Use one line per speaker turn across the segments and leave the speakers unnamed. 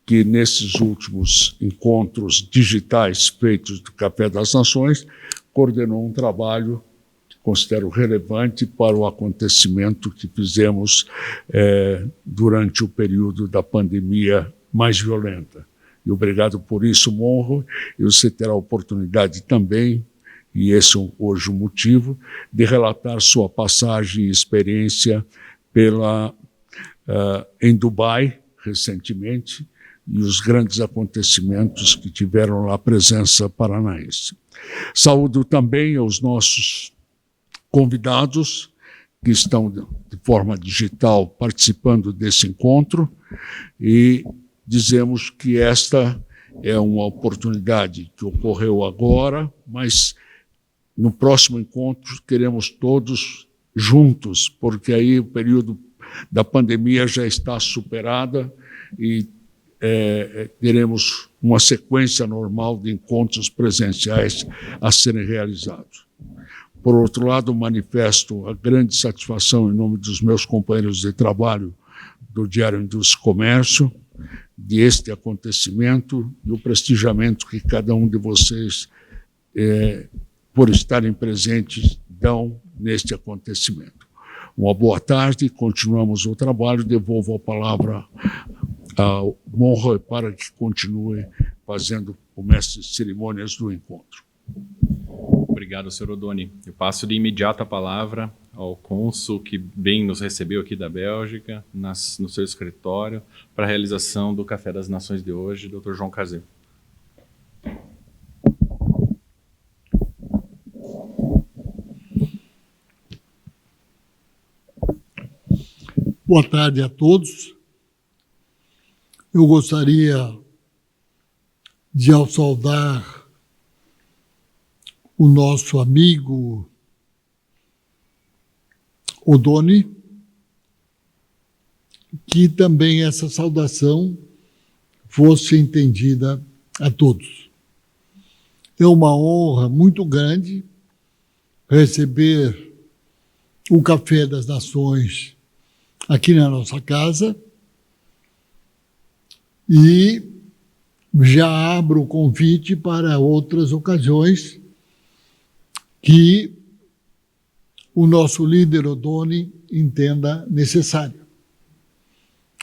que nesses últimos encontros digitais feitos do Café das Nações, coordenou um trabalho que considero relevante para o acontecimento que fizemos durante o período da pandemia mais violenta. E obrigado por isso, Monro, e você terá a oportunidade também, e esse é hoje o motivo, de relatar sua passagem e experiência em Dubai, recentemente, e os grandes acontecimentos que tiveram lá presença paranaense. Saúdo também aos nossos convidados que estão de forma digital participando desse encontro e dizemos que esta é uma oportunidade que ocorreu agora, mas no próximo encontro queremos todos juntos, porque aí o período da pandemia já está superada e teremos uma sequência normal de encontros presenciais a serem realizados. Por outro lado, manifesto a grande satisfação em nome dos meus companheiros de trabalho do Diário Indústria e Comércio, de este acontecimento e o prestigiamento que cada um de vocês, por estarem presentes, dão neste acontecimento. Uma boa tarde, continuamos o trabalho, devolvo a palavra ao Monro para que continue fazendo o mestre de cerimônias do encontro.
Obrigado, senhor Oddone. Eu passo de imediato a palavra ao cônsul que bem nos recebeu aqui da Bélgica, no seu escritório, para a realização do Café das Nações de hoje, Dr. João Cazé.
Boa tarde a todos. Eu gostaria de, ao saudar o nosso amigo Oddone, que também essa saudação fosse entendida a todos. É uma honra muito grande receber o Café das Nações aqui na nossa casa e já abro o convite para outras ocasiões que o nosso líder Oddone entenda necessário.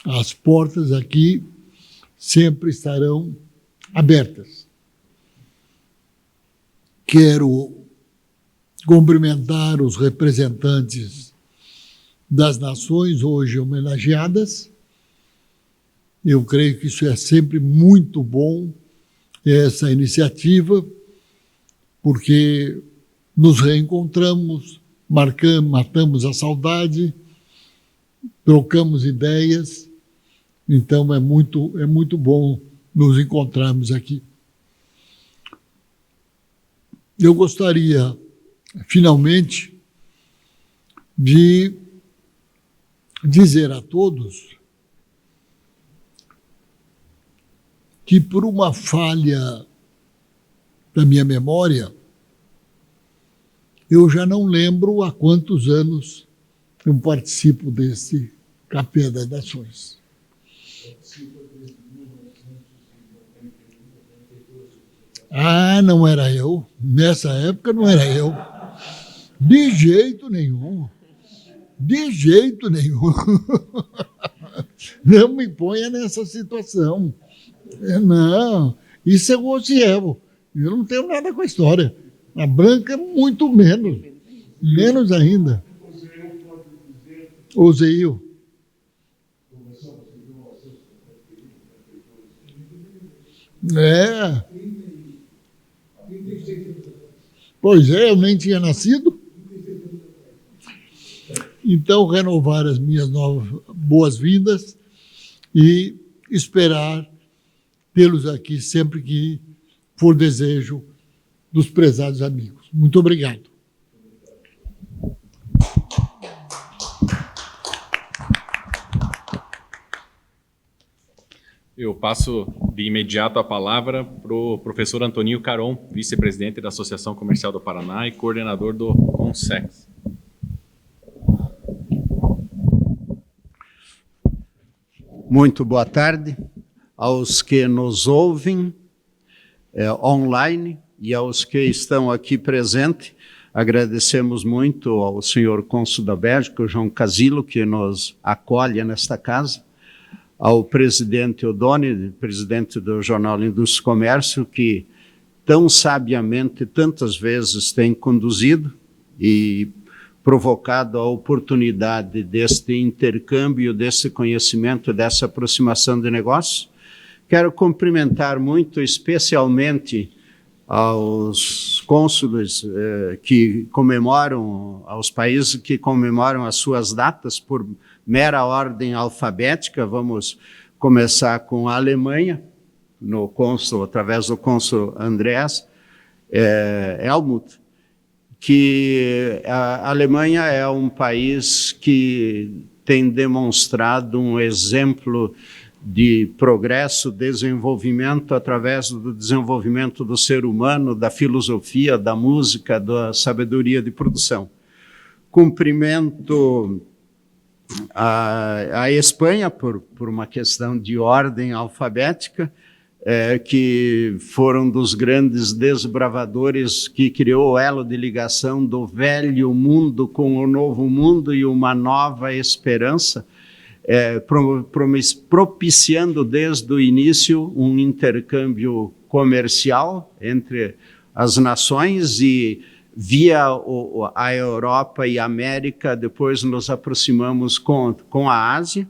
As portas aqui sempre estarão abertas. Quero cumprimentar os representantes das nações hoje homenageadas. Eu creio que isso é sempre muito bom, essa iniciativa, porque nos reencontramos, matamos a saudade, trocamos ideias, então é muito bom nos encontrarmos aqui. Eu gostaria, finalmente, de dizer a todos que, por uma falha da minha memória, eu já não lembro há quantos anos eu participo desse Café das Nações. Ah, não era eu. Nessa época não era eu. De jeito nenhum. De jeito nenhum. Não me ponha nessa situação. Não, isso é o Ociel. Eu não tenho nada com a história. A Branca, muito menos. Menos ainda. Ozeil. É. Pois é, eu nem tinha nascido. Então, renovar as minhas boas-vindas e esperar tê-los aqui sempre que for desejo dos prezados amigos. Muito obrigado.
Eu passo de imediato a palavra para o professor Antoninho Caron, vice-presidente da Associação Comercial do Paraná e coordenador do CONSEX.
Muito boa tarde aos que nos ouvem online e aos que estão aqui presentes. Agradecemos muito ao senhor cônsul da Bélgica, João Casilo, que nos acolhe nesta casa, ao presidente Odoni, presidente do Jornal Indústria e Comércio, que tão sabiamente, tantas vezes tem conduzido e provocado a oportunidade deste intercâmbio, desse conhecimento, dessa aproximação de negócios. Quero cumprimentar muito especialmente aos cônsules que comemoram, aos países que comemoram as suas datas por mera ordem alfabética. Vamos começar com a Alemanha, no cônsul, através do cônsul Andreas Helmut, que a Alemanha é um país que tem demonstrado um exemplo de progresso, desenvolvimento através do desenvolvimento do ser humano, da filosofia, da música, da sabedoria de produção. Cumprimento a Espanha por uma questão de ordem alfabética, que foram dos grandes desbravadores que criou o elo de ligação do velho mundo com o novo mundo e uma nova esperança, propiciando desde o início um intercâmbio comercial entre as nações e via a Europa e a América, depois nos aproximamos com a Ásia.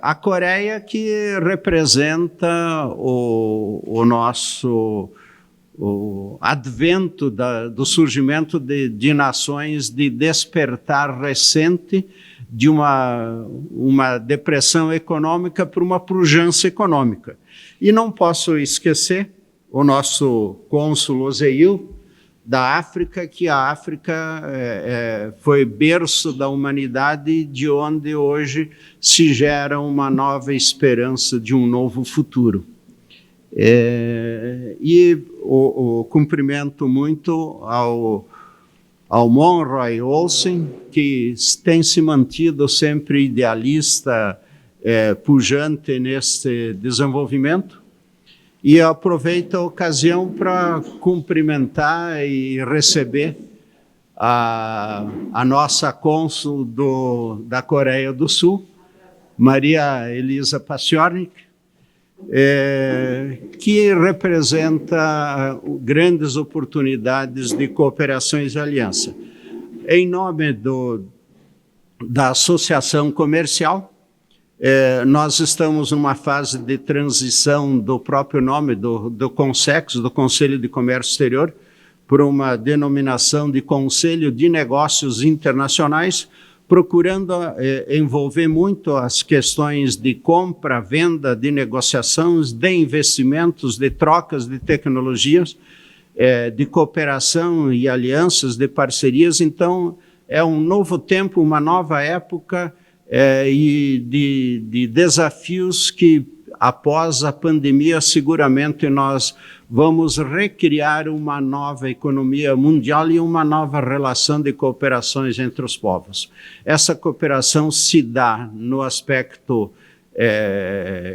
A Coreia, que representa o nosso advento do surgimento de nações, de despertar recente de uma depressão econômica para uma pujança econômica. E não posso esquecer o nosso cônsul Ozeil, da África, que a África foi berço da humanidade, de onde hoje se gera uma nova esperança de um novo futuro. E o cumprimento muito ao Monroy Olsen, que tem se mantido sempre idealista, pujante nesse desenvolvimento. E aproveito a ocasião para cumprimentar e receber a nossa cônsul da Coreia do Sul, Maria Elisa Paciornik, que representa grandes oportunidades de cooperações e aliança. Em nome da Associação Comercial, nós estamos numa fase de transição do próprio nome do CONSEX, do Conselho de Comércio Exterior, por uma denominação de Conselho de Negócios Internacionais, procurando envolver muito as questões de compra, venda, de negociações, de investimentos, de trocas de tecnologias, de cooperação e alianças, de parcerias. Então, é um novo tempo, uma nova época, e de desafios que, após a pandemia, seguramente nós vamos recriar uma nova economia mundial e uma nova relação de cooperações entre os povos. Essa cooperação se dá no aspecto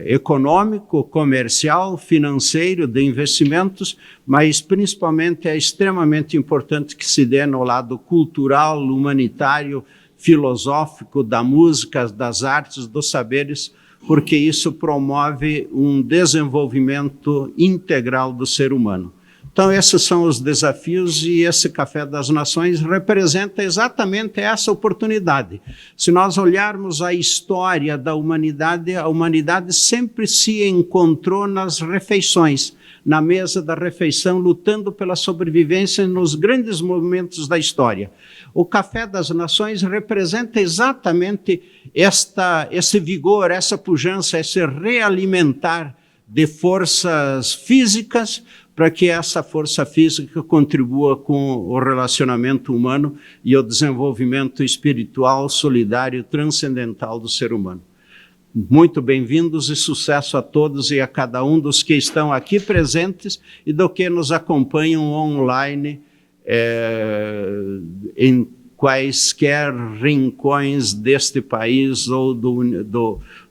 econômico, comercial, financeiro, de investimentos, mas principalmente é extremamente importante que se dê no lado cultural, humanitário, filosófico, da música, das artes, dos saberes, porque isso promove um desenvolvimento integral do ser humano. Então, esses são os desafios e esse Café das Nações representa exatamente essa oportunidade. Se nós olharmos a história da humanidade, a humanidade sempre se encontrou nas refeições, na mesa da refeição, lutando pela sobrevivência nos grandes momentos da história. O Café das Nações representa exatamente esse vigor, essa pujança, esse realimentar de forças físicas, para que essa força física contribua com o relacionamento humano e o desenvolvimento espiritual, solidário, transcendental do ser humano. Muito bem-vindos e sucesso a todos e a cada um dos que estão aqui presentes e do que nos acompanham online em quaisquer rincões deste país ou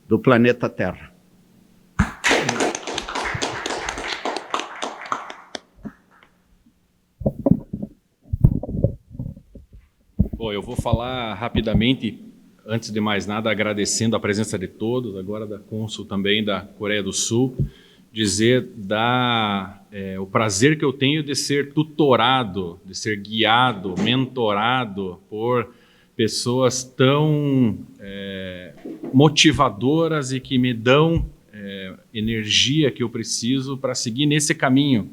do planeta Terra.
Bom, eu vou falar rapidamente, antes de mais nada, agradecendo a presença de todos, agora da cônsul também da Coreia do Sul, dizer o prazer que eu tenho de ser tutorado, de ser guiado, mentorado por pessoas tão motivadoras e que me dão energia que eu preciso para seguir nesse caminho,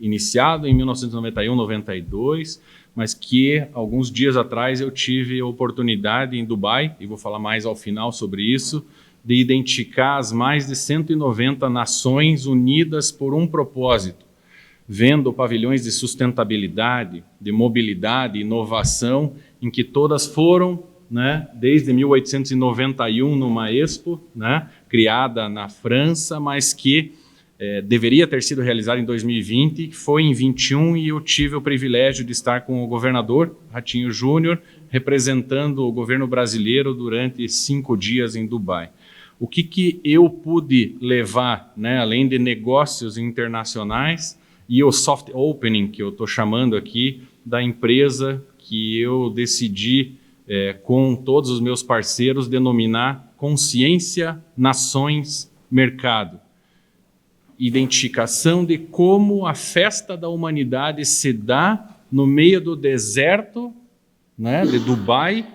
iniciado em 1991, 92, mas que alguns dias atrás eu tive a oportunidade em Dubai, e vou falar mais ao final sobre isso, de identificar as mais de 190 nações unidas por um propósito, vendo pavilhões de sustentabilidade, de mobilidade, inovação, em que todas foram, desde 1891 numa Expo, criada na França, mas que deveria ter sido realizada em 2020, foi em 21, e eu tive o privilégio de estar com o governador Ratinho Júnior, representando o governo brasileiro durante 5 dias em Dubai. O que eu pude levar, além de negócios internacionais e o soft opening, que eu estou chamando aqui, da empresa que eu decidi, com todos os meus parceiros, denominar Consciência, Nações, Mercado. Identificação de como a festa da humanidade se dá no meio do deserto, de Dubai,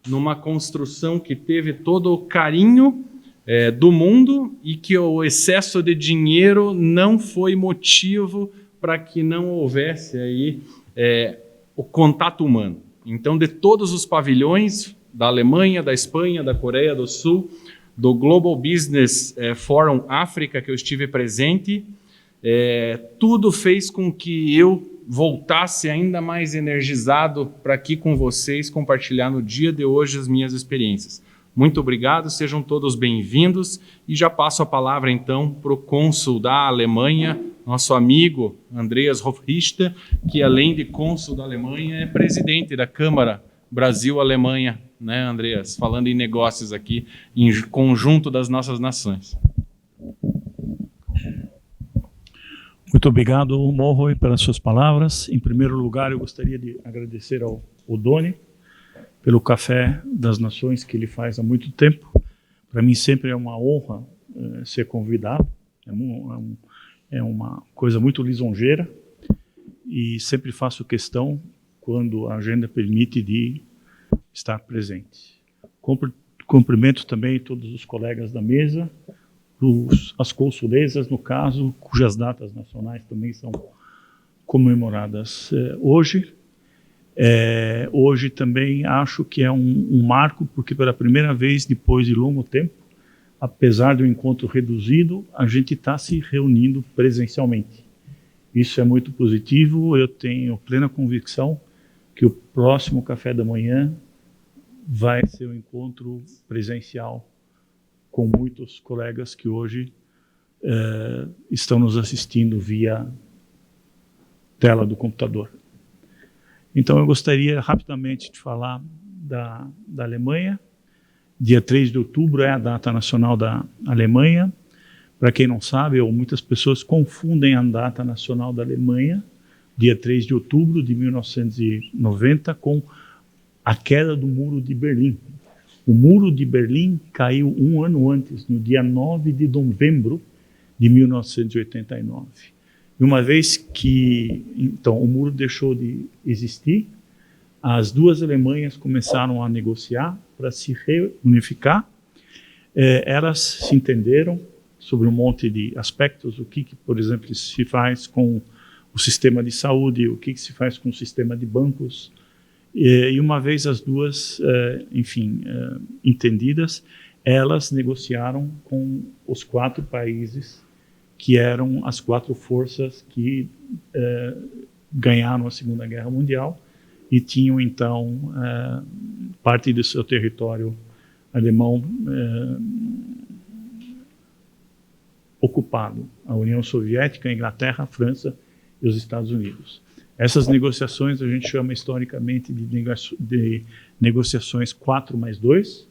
numa construção que teve todo o carinho do mundo, e que o excesso de dinheiro não foi motivo para que não houvesse aí o contato humano. Então, de todos os pavilhões da Alemanha, da Espanha, da Coreia do Sul, do Global Business Forum África, que eu estive presente, tudo fez com que eu voltasse ainda mais energizado para aqui com vocês compartilhar no dia de hoje as minhas experiências. Muito obrigado, sejam todos bem-vindos, e já passo a palavra então para o cônsul da Alemanha, nosso amigo Andreas Hofrichter, que além de cônsul da Alemanha é presidente da Câmara Brasil-Alemanha, Andreas? Falando em negócios aqui, em conjunto das nossas nações.
Muito obrigado, Morro, pelas suas palavras. Em primeiro lugar, eu gostaria de agradecer ao Doni pelo Café das Nações que ele faz há muito tempo. Para mim sempre é uma honra ser convidado, é uma coisa muito lisonjeira, e sempre faço questão, quando a agenda permite, de estar presente. Cumprimento também todos os colegas da mesa, as consulesas, no caso, cujas datas nacionais também são comemoradas hoje. Hoje também acho que é um marco, porque pela primeira vez, depois de longo tempo, apesar do encontro reduzido, a gente está se reunindo presencialmente. Isso é muito positivo. Eu tenho plena convicção que o próximo café da manhã vai ser um encontro presencial com muitos colegas que hoje estão nos assistindo via tela do computador. Então eu gostaria rapidamente de falar da Alemanha. Dia 3 de outubro é a data nacional da Alemanha. Para quem não sabe, muitas pessoas confundem a data nacional da Alemanha, dia 3 de outubro de 1990, com a queda do Muro de Berlim. O Muro de Berlim caiu um ano antes, no dia 9 de novembro de 1989. E uma vez que então, o muro deixou de existir, as duas Alemanhas começaram a negociar para se reunificar. Elas se entenderam sobre um monte de aspectos, o que por exemplo, se faz com o sistema de saúde, o que se faz com o sistema de bancos. E uma vez as duas, entendidas, elas negociaram com os 4 países que eram as 4 forças que ganharam a Segunda Guerra Mundial e tinham, então, parte do seu território alemão ocupado. A União Soviética, a Inglaterra, a França e os Estados Unidos. Essas negociações a gente chama historicamente de negociações 4+2,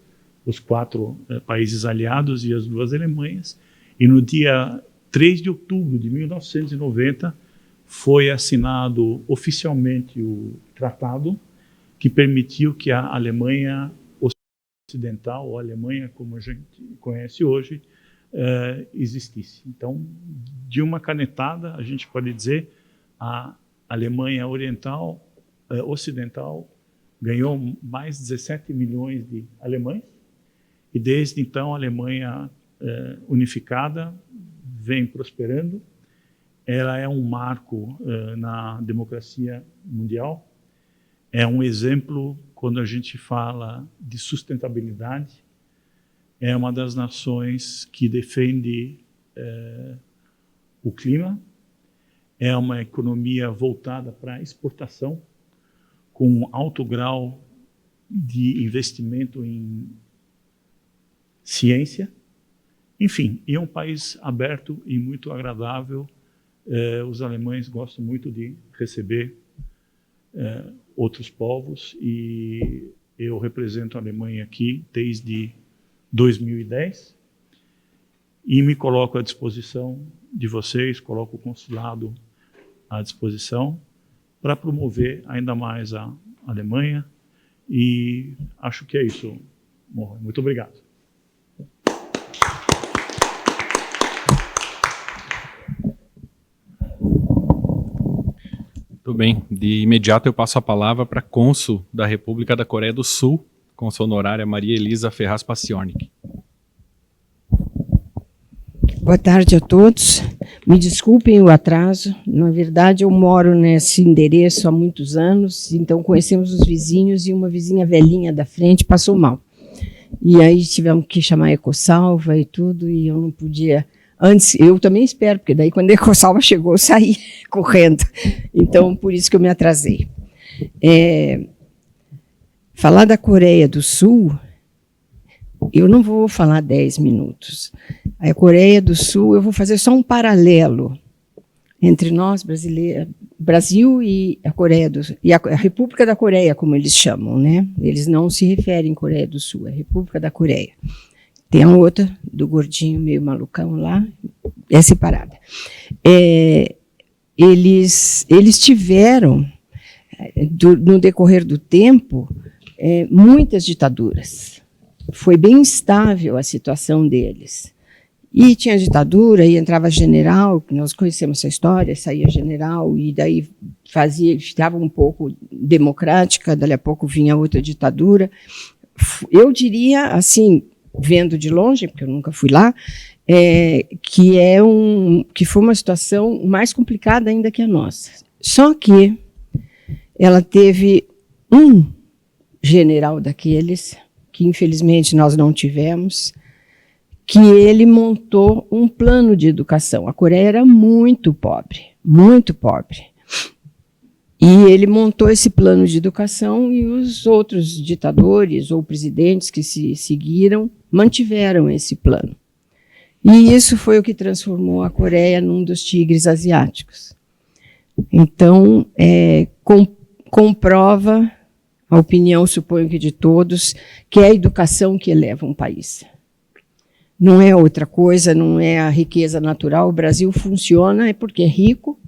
os 4 países aliados e as 2 Alemanhas. E no dia 3 de outubro de 1990 foi assinado oficialmente o tratado que permitiu que a Alemanha Ocidental, ou a Alemanha como a gente conhece hoje, existisse. Então, de uma canetada, a gente pode dizer, a Alemanha Ocidental ganhou mais 17 milhões de alemães, e desde então a Alemanha unificada vem prosperando. Ela é um marco na democracia mundial, é um exemplo quando a gente fala de sustentabilidade, é uma das nações que defende o clima, é uma economia voltada para a exportação, com alto grau de investimento em ciência. Enfim, é um país aberto e muito agradável. Os alemães gostam muito de receber outros povos, e eu represento a Alemanha aqui desde 2010 e me coloco à disposição de vocês, coloco o consulado à disposição para promover ainda mais a Alemanha, e acho que é isso. Muito obrigado.
Tudo bem. De imediato eu passo a palavra para a cônsul da República da Coreia do Sul, cônsul honorária Maria Elisa Ferraz Paciornik.
Boa tarde a todos. Me desculpem o atraso. Na verdade, eu moro nesse endereço há muitos anos, então conhecemos os vizinhos, e uma vizinha velhinha da frente passou mal. E aí tivemos que chamar a Ecosalva e tudo, e eu não podia... Antes, eu também espero, porque daí quando a Ecosalva chegou, eu saí correndo. Então, por isso que eu me atrasei. Falar da Coreia do Sul, eu não vou falar 10 minutos. A Coreia do Sul, eu vou fazer só um paralelo entre nós, Brasil e a Coreia do Sul, e a República da Coreia, como eles chamam, né? Eles não se referem à Coreia do Sul, é a República da Coreia. Tem a outra, do gordinho meio malucão lá, é separada. Eles tiveram, no decorrer do tempo, muitas ditaduras. Foi bem instável a situação deles. E tinha ditadura, e entrava general, nós conhecemos essa história, saía general, e daí estava um pouco democrática, dali a pouco vinha outra ditadura. Eu diria, assim, vendo de longe, porque eu nunca fui lá, que foi uma situação mais complicada ainda que a nossa. Só que ela teve um general daqueles, que infelizmente nós não tivemos, que ele montou um plano de educação. A Coreia era muito pobre, muito pobre. E ele montou esse plano de educação, e os outros ditadores ou presidentes que se seguiram mantiveram esse plano. E isso foi o que transformou a Coreia num dos tigres asiáticos. Então, comprova a opinião, suponho que de todos, que é a educação que eleva um país. Não é outra coisa, não é a riqueza natural. O Brasil funciona porque é rico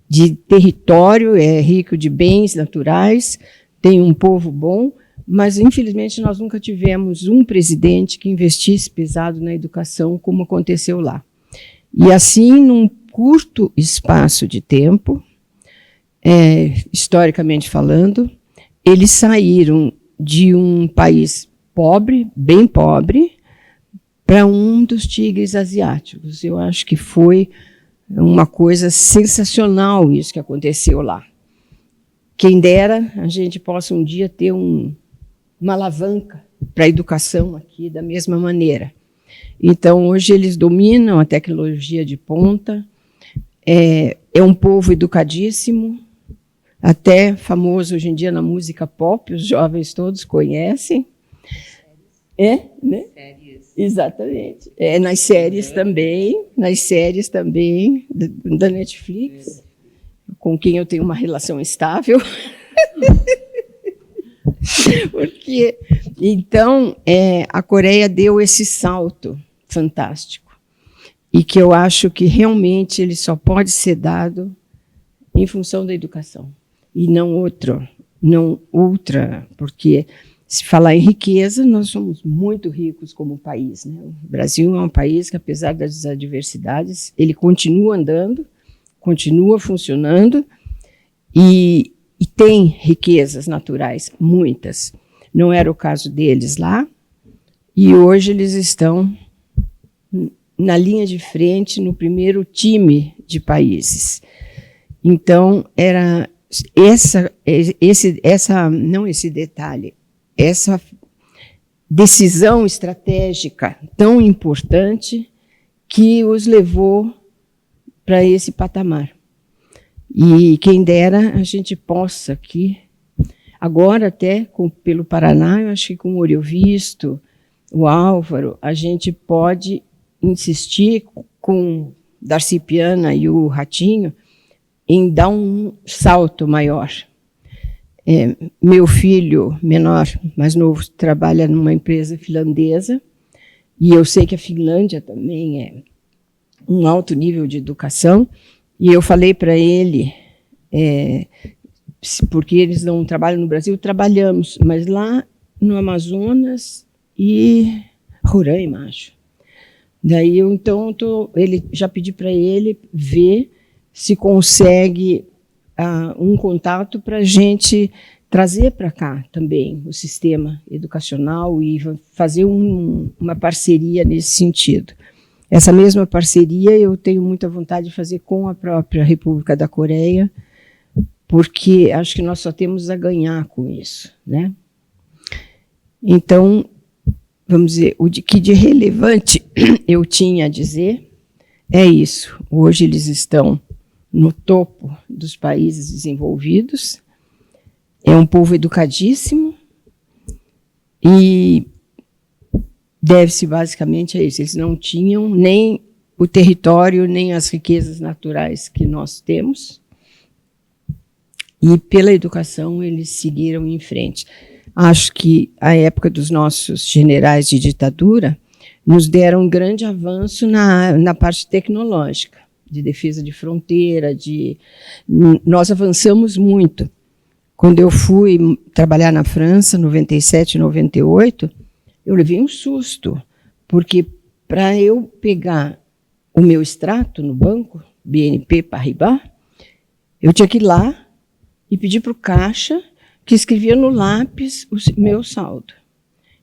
de território, é rico de bens naturais, tem um povo bom, mas, infelizmente, nós nunca tivemos um presidente que investisse pesado na educação, como aconteceu lá. E, assim, num curto espaço de tempo, historicamente falando, eles saíram de um país pobre, bem pobre, para um dos tigres asiáticos. Eu acho que foi uma coisa sensacional isso que aconteceu lá. Quem dera a gente possa um dia ter uma alavanca para a educação aqui da mesma maneira. Então, hoje eles dominam a tecnologia de ponta, é um povo educadíssimo, até famoso hoje em dia na música pop, os jovens todos conhecem. Né? Exatamente. Nas séries também da Netflix. com quem eu tenho uma relação estável. Porque, então, a Coreia deu esse salto fantástico, e que eu acho que realmente ele só pode ser dado em função da educação, e não outra, porque se falar em riqueza, nós somos muito ricos como país, né? O Brasil é um país que, apesar das adversidades, ele continua andando, continua funcionando, e tem riquezas naturais, muitas. Não era o caso deles lá, e hoje eles estão na linha de frente, no primeiro time de países. Então, era essa decisão estratégica tão importante que os levou para esse patamar. E quem dera a gente possa aqui, agora até pelo Paraná, eu acho que com o Oriovisto, o Álvaro, a gente pode insistir com Darcy Piana e o Ratinho em dar um salto maior. Meu filho menor, mais novo, trabalha numa empresa finlandesa, e eu sei que a Finlândia também é um alto nível de educação, e eu falei para ele, porque eles não trabalham no Brasil, trabalhamos, mas lá no Amazonas e Roraima, acho. Daí eu, então, já pedi para ele ver se consegue um contato para a gente trazer para cá também o sistema educacional e fazer uma parceria nesse sentido. Essa mesma parceria eu tenho muita vontade de fazer com a própria República da Coreia, porque acho que nós só temos a ganhar com isso, né? Então, vamos dizer, que de relevante eu tinha a dizer é isso. Hoje eles estão no topo dos países desenvolvidos, é um povo educadíssimo e deve-se basicamente a isso. Eles não tinham nem o território, nem as riquezas naturais que nós temos, e pela educação eles seguiram em frente. Acho que a época dos nossos generais de ditadura nos deram um grande avanço na parte tecnológica, de defesa de fronteira, nós avançamos muito. Quando eu fui trabalhar na França, 97, 98, eu levei um susto, porque para eu pegar o meu extrato no banco, BNP Paribas, eu tinha que ir lá e pedir para o caixa que escrevia no lápis o meu saldo.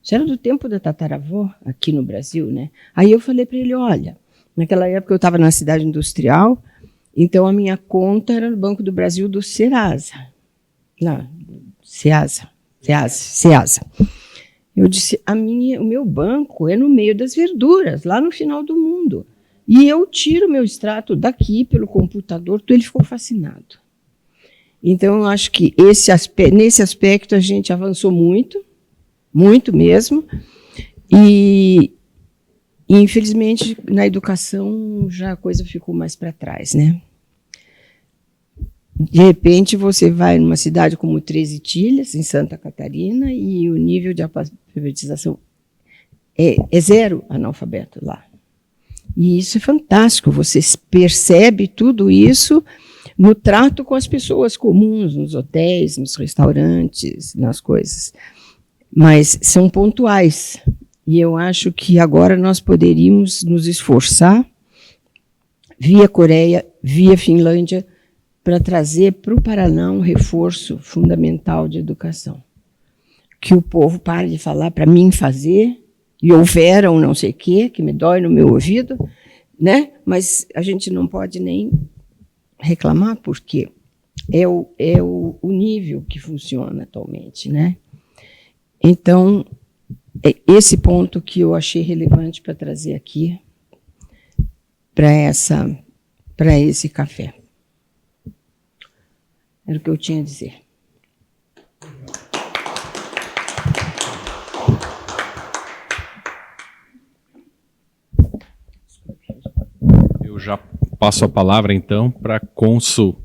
Isso era do tempo da tataravó, aqui no Brasil, né? Aí eu falei para ele, olha, naquela época eu estava na cidade industrial, então a minha conta era no Banco do Brasil do Serasa. Não, Ceasa. Eu disse, o meu banco é no meio das verduras, lá no final do mundo. E eu tiro meu extrato daqui pelo computador, ele ficou fascinado. Então, eu acho que nesse aspecto a gente avançou muito, muito mesmo, e infelizmente na educação já a coisa ficou mais para trás, né? De repente você vai numa cidade como Três Itilhas, em Santa Catarina, e o nível de alfabetização é zero analfabeto lá. E isso é fantástico, você percebe tudo isso no trato com as pessoas comuns, nos hotéis, nos restaurantes, nas coisas. Mas são pontuais. E eu acho que agora nós poderíamos nos esforçar, via Coreia, via Finlândia, para trazer para o Paraná um reforço fundamental de educação. Que o povo pare de falar para mim fazer, e houvera um não sei o quê, que me dói no meu ouvido, né? Mas a gente não pode nem reclamar, porque é o nível que funciona atualmente, né? Então, é esse ponto que eu achei relevante para trazer aqui, para esse café. Era o que eu tinha a dizer.
Eu já passo a palavra, então, para a cônsul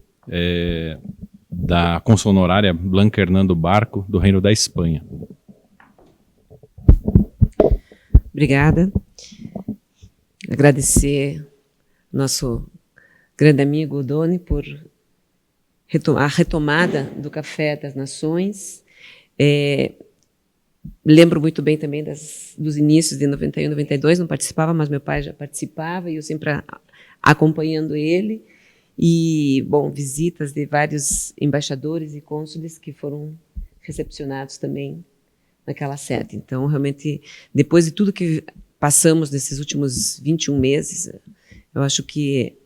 da cônsul honorária Blanca Hernando Barco, do Reino da Espanha.
Obrigada. Agradecer nosso grande amigo Doni por a retomada do Café das Nações. Lembro muito bem também dos inícios de 91, 92, não participava, mas meu pai já participava e eu sempre acompanhando ele. E, bom, visitas de vários embaixadores e cônsules que foram recepcionados também naquela sede. Então, realmente, depois de tudo que passamos nesses últimos 21 meses, eu acho que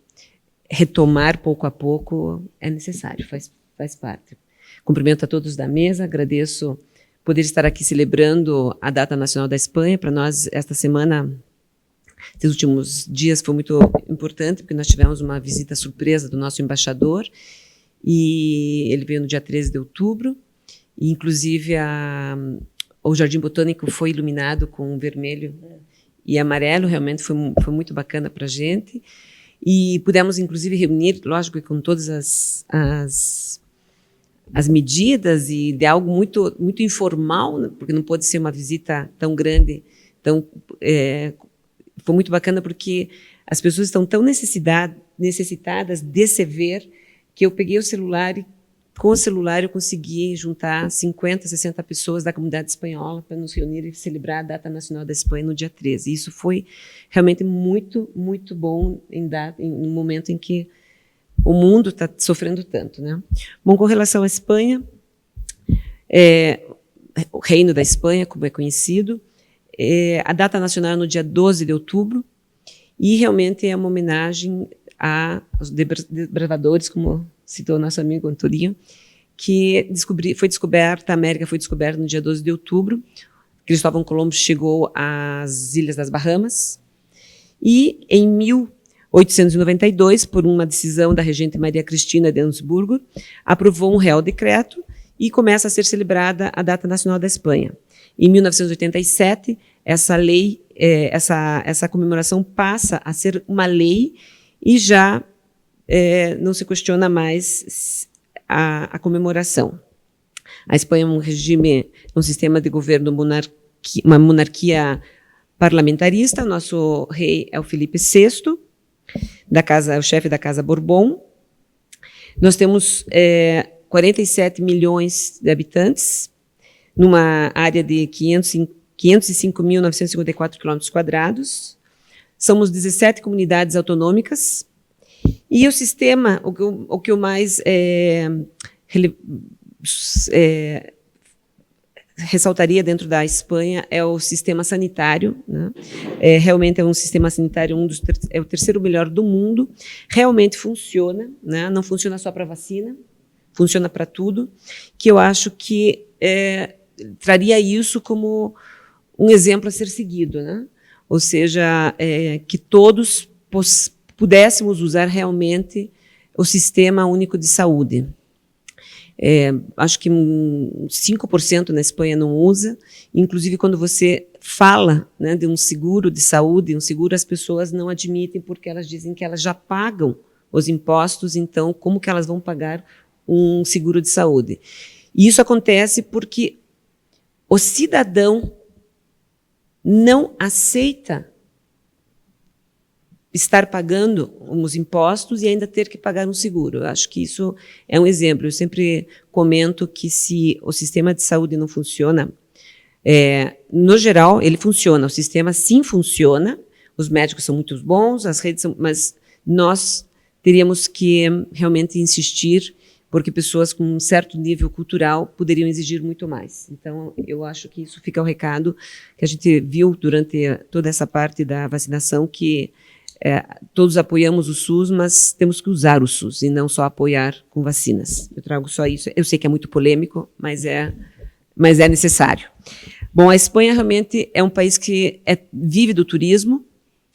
retomar pouco a pouco é necessário, faz parte. Cumprimento a todos da mesa, agradeço poder estar aqui celebrando a Data Nacional da Espanha. Para nós, esta semana, esses últimos dias, foi muito importante, porque nós tivemos uma visita surpresa do nosso embaixador, e ele veio no dia 13 de outubro, e inclusive o Jardim Botânico foi iluminado com vermelho e amarelo, realmente foi muito bacana para a gente, e pudemos inclusive reunir, lógico, com todas as medidas, e de algo muito, muito informal, né, porque não pode ser uma visita tão grande, foi muito bacana porque as pessoas estão tão necessitadas de se ver, que eu peguei o celular e com o celular eu consegui juntar 50, 60 pessoas da comunidade espanhola para nos reunir e celebrar a Data Nacional da Espanha no dia 13. Isso foi realmente muito, muito bom no momento em que o mundo está sofrendo tanto, né? Bom, com relação à Espanha, o Reino da Espanha, como é conhecido, a data nacional é no dia 12 de outubro, e realmente é uma homenagem aos desbravadores, como citou nosso amigo Antoninho, que a América foi descoberta no dia 12 de outubro. Cristóvão Colombo chegou às Ilhas das Bahamas, e em 1892, por uma decisão da regente Maria Cristina de Habsburgo, aprovou um Real Decreto e começa a ser celebrada a Data Nacional da Espanha. Em 1987, essa lei, essa comemoração passa a ser uma lei, e já não se questiona mais a comemoração. A Espanha é um sistema de governo uma monarquia parlamentarista. Nosso rei é o Felipe VI, o chefe da Casa Bourbon. Nós temos 47 milhões de habitantes, numa área de 505.954 km². Somos 17 comunidades autonômicas, e o sistema, o que eu mais ressaltaria dentro da Espanha é o sistema sanitário, né? Realmente é um sistema sanitário, é o terceiro melhor do mundo, realmente funciona, né? Não funciona só para vacina, funciona para tudo, que eu acho que traria isso como um exemplo a ser seguido, né? Ou seja, que todos pudéssemos usar realmente o Sistema Único de Saúde. Acho que 5% na Espanha não usa, inclusive quando você fala, né, de um seguro de saúde, as pessoas não admitem, porque elas dizem que elas já pagam os impostos, então como que elas vão pagar um seguro de saúde? E isso acontece porque o cidadão não aceita estar pagando os impostos e ainda ter que pagar um seguro. Eu acho que isso é um exemplo. Eu sempre comento que se o sistema de saúde não funciona, no geral, ele funciona. O sistema sim funciona, os médicos são muito bons, as redes são, mas nós teríamos que realmente insistir, porque pessoas com um certo nível cultural poderiam exigir muito mais. Então, eu acho que isso fica o recado que a gente viu durante toda essa parte da vacinação, que todos apoiamos o SUS, mas temos que usar o SUS e não só apoiar com vacinas. Eu trago só isso. Eu sei que é muito polêmico, mas é necessário. Bom, a Espanha realmente é um país que vive do turismo.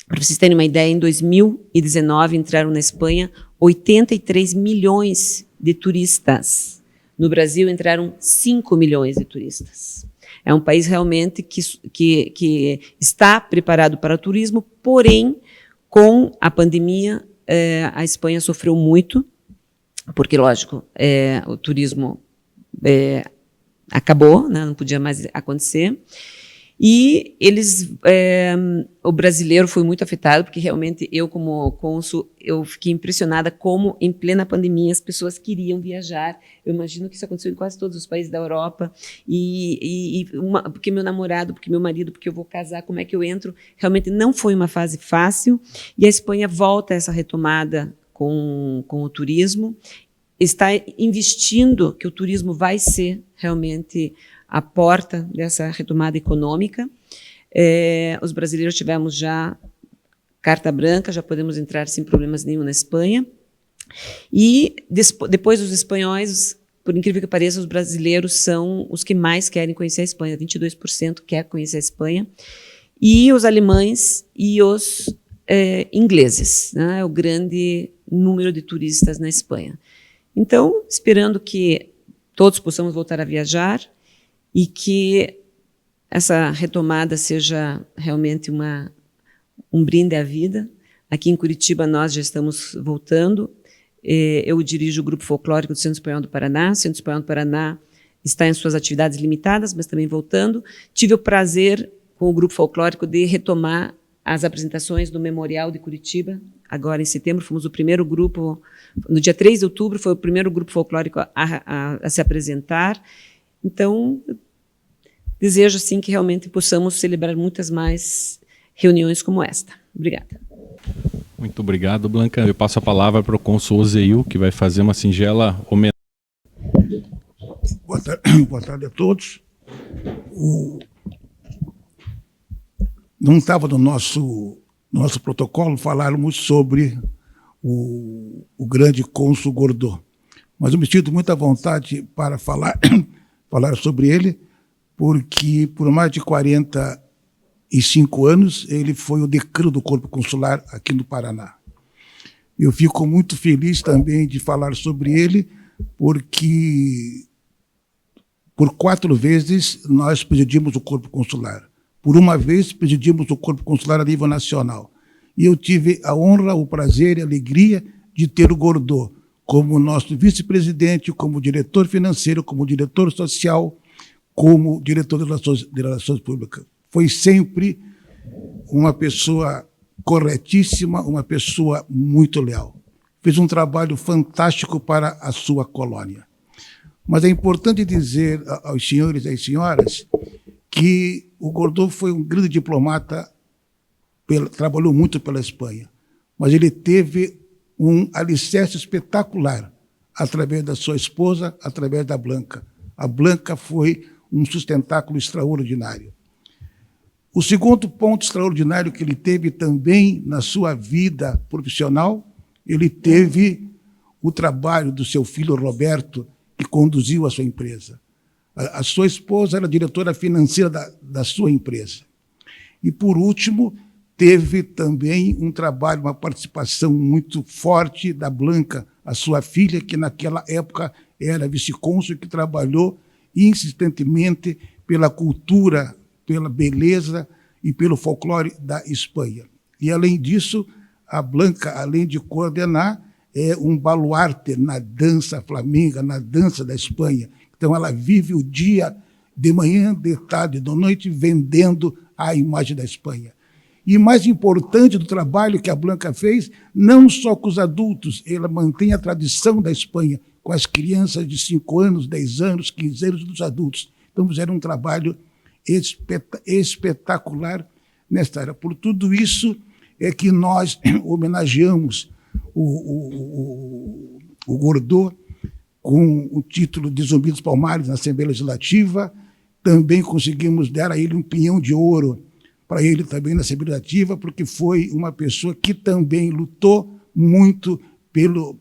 Para vocês terem uma ideia, em 2019 entraram na Espanha 83 milhões de turistas. No Brasil entraram 5 milhões de turistas. É um país realmente que está preparado para o turismo, porém, com a pandemia, a Espanha sofreu muito, porque, lógico, o turismo acabou, né, não podia mais acontecer. E o brasileiro foi muito afetado, porque realmente eu, como cônsul, eu fiquei impressionada como, em plena pandemia, as pessoas queriam viajar. Eu imagino que isso aconteceu em quase todos os países da Europa. Porque meu namorado, porque meu marido, porque eu vou casar, como é que eu entro? Realmente não foi uma fase fácil. E a Espanha volta a essa retomada com o turismo. Está investindo que o turismo vai ser realmente a porta dessa retomada econômica. Os brasileiros tivemos já carta branca, já podemos entrar sem problemas nenhum na Espanha. E depois dos espanhóis, por incrível que pareça, os brasileiros são os que mais querem conhecer a Espanha, 22% quer conhecer a Espanha, e os alemães e os ingleses, né, o grande número de turistas na Espanha. Então, esperando que todos possamos voltar a viajar, e que essa retomada seja realmente um brinde à vida. Aqui em Curitiba nós já estamos voltando. Eu dirijo o Grupo Folclórico do Centro Espanhol do Paraná. O Centro Espanhol do Paraná está em suas atividades limitadas, mas também voltando. Tive o prazer, com o Grupo Folclórico, de retomar as apresentações do Memorial de Curitiba. Agora, em setembro, fomos o primeiro grupo, no dia 3 de outubro, foi o primeiro grupo folclórico a se apresentar. Então, desejo assim que realmente possamos celebrar muitas mais reuniões como esta. Obrigada.
Muito obrigado, Blanca. Eu passo a palavra para o cônsul Ozeil, que vai fazer uma singela homenagem.
Boa tarde a todos. Não estava no nosso protocolo falarmos sobre o grande cônsul Gordô, mas eu me sinto muito à vontade para falar sobre ele, porque por mais de 45 anos ele foi o decano do Corpo Consular aqui no Paraná. Eu fico muito feliz também de falar sobre ele, porque por 4 vezes nós presidimos o Corpo Consular. Por uma vez presidimos o Corpo Consular a nível nacional. E eu tive a honra, o prazer e a alegria de ter o Gordô como nosso vice-presidente, como diretor financeiro, como diretor social, como diretor de relações públicas. Foi sempre uma pessoa corretíssima, uma pessoa muito leal. Fez um trabalho fantástico para a sua colônia. Mas é importante dizer aos senhores e às senhoras que o Gordô foi um grande diplomata, trabalhou muito pela Espanha, mas ele teve um alicerce espetacular através da sua esposa, através da Blanca. A Blanca foi um sustentáculo extraordinário. O segundo ponto extraordinário que ele teve também na sua vida profissional, ele teve o trabalho do seu filho Roberto, que conduziu a sua empresa. A sua esposa era diretora financeira da sua empresa. E, por último, teve também um trabalho, uma participação muito forte da Blanca, a sua filha, que naquela época era vice-cônsul, que trabalhou insistentemente pela cultura, pela beleza e pelo folclore da Espanha. E, além disso, a Blanca, além de coordenar, é um baluarte na dança flamenga, na dança da Espanha. Então, ela vive o dia de manhã, de tarde, de noite, vendendo a imagem da Espanha. E mais importante do trabalho que a Blanca fez, não só com os adultos, ela mantém a tradição da Espanha com as crianças de 5 anos, 10 anos, 15 anos dos adultos. Então, fizeram um trabalho espetacular nesta área. Por tudo isso é que nós homenageamos o Gordô com o título de Zumbi dos Palmares na Assembleia Legislativa. Também conseguimos dar a ele um pinhão de ouro para ele também na Assembleia Legislativa, porque foi uma pessoa que também lutou muito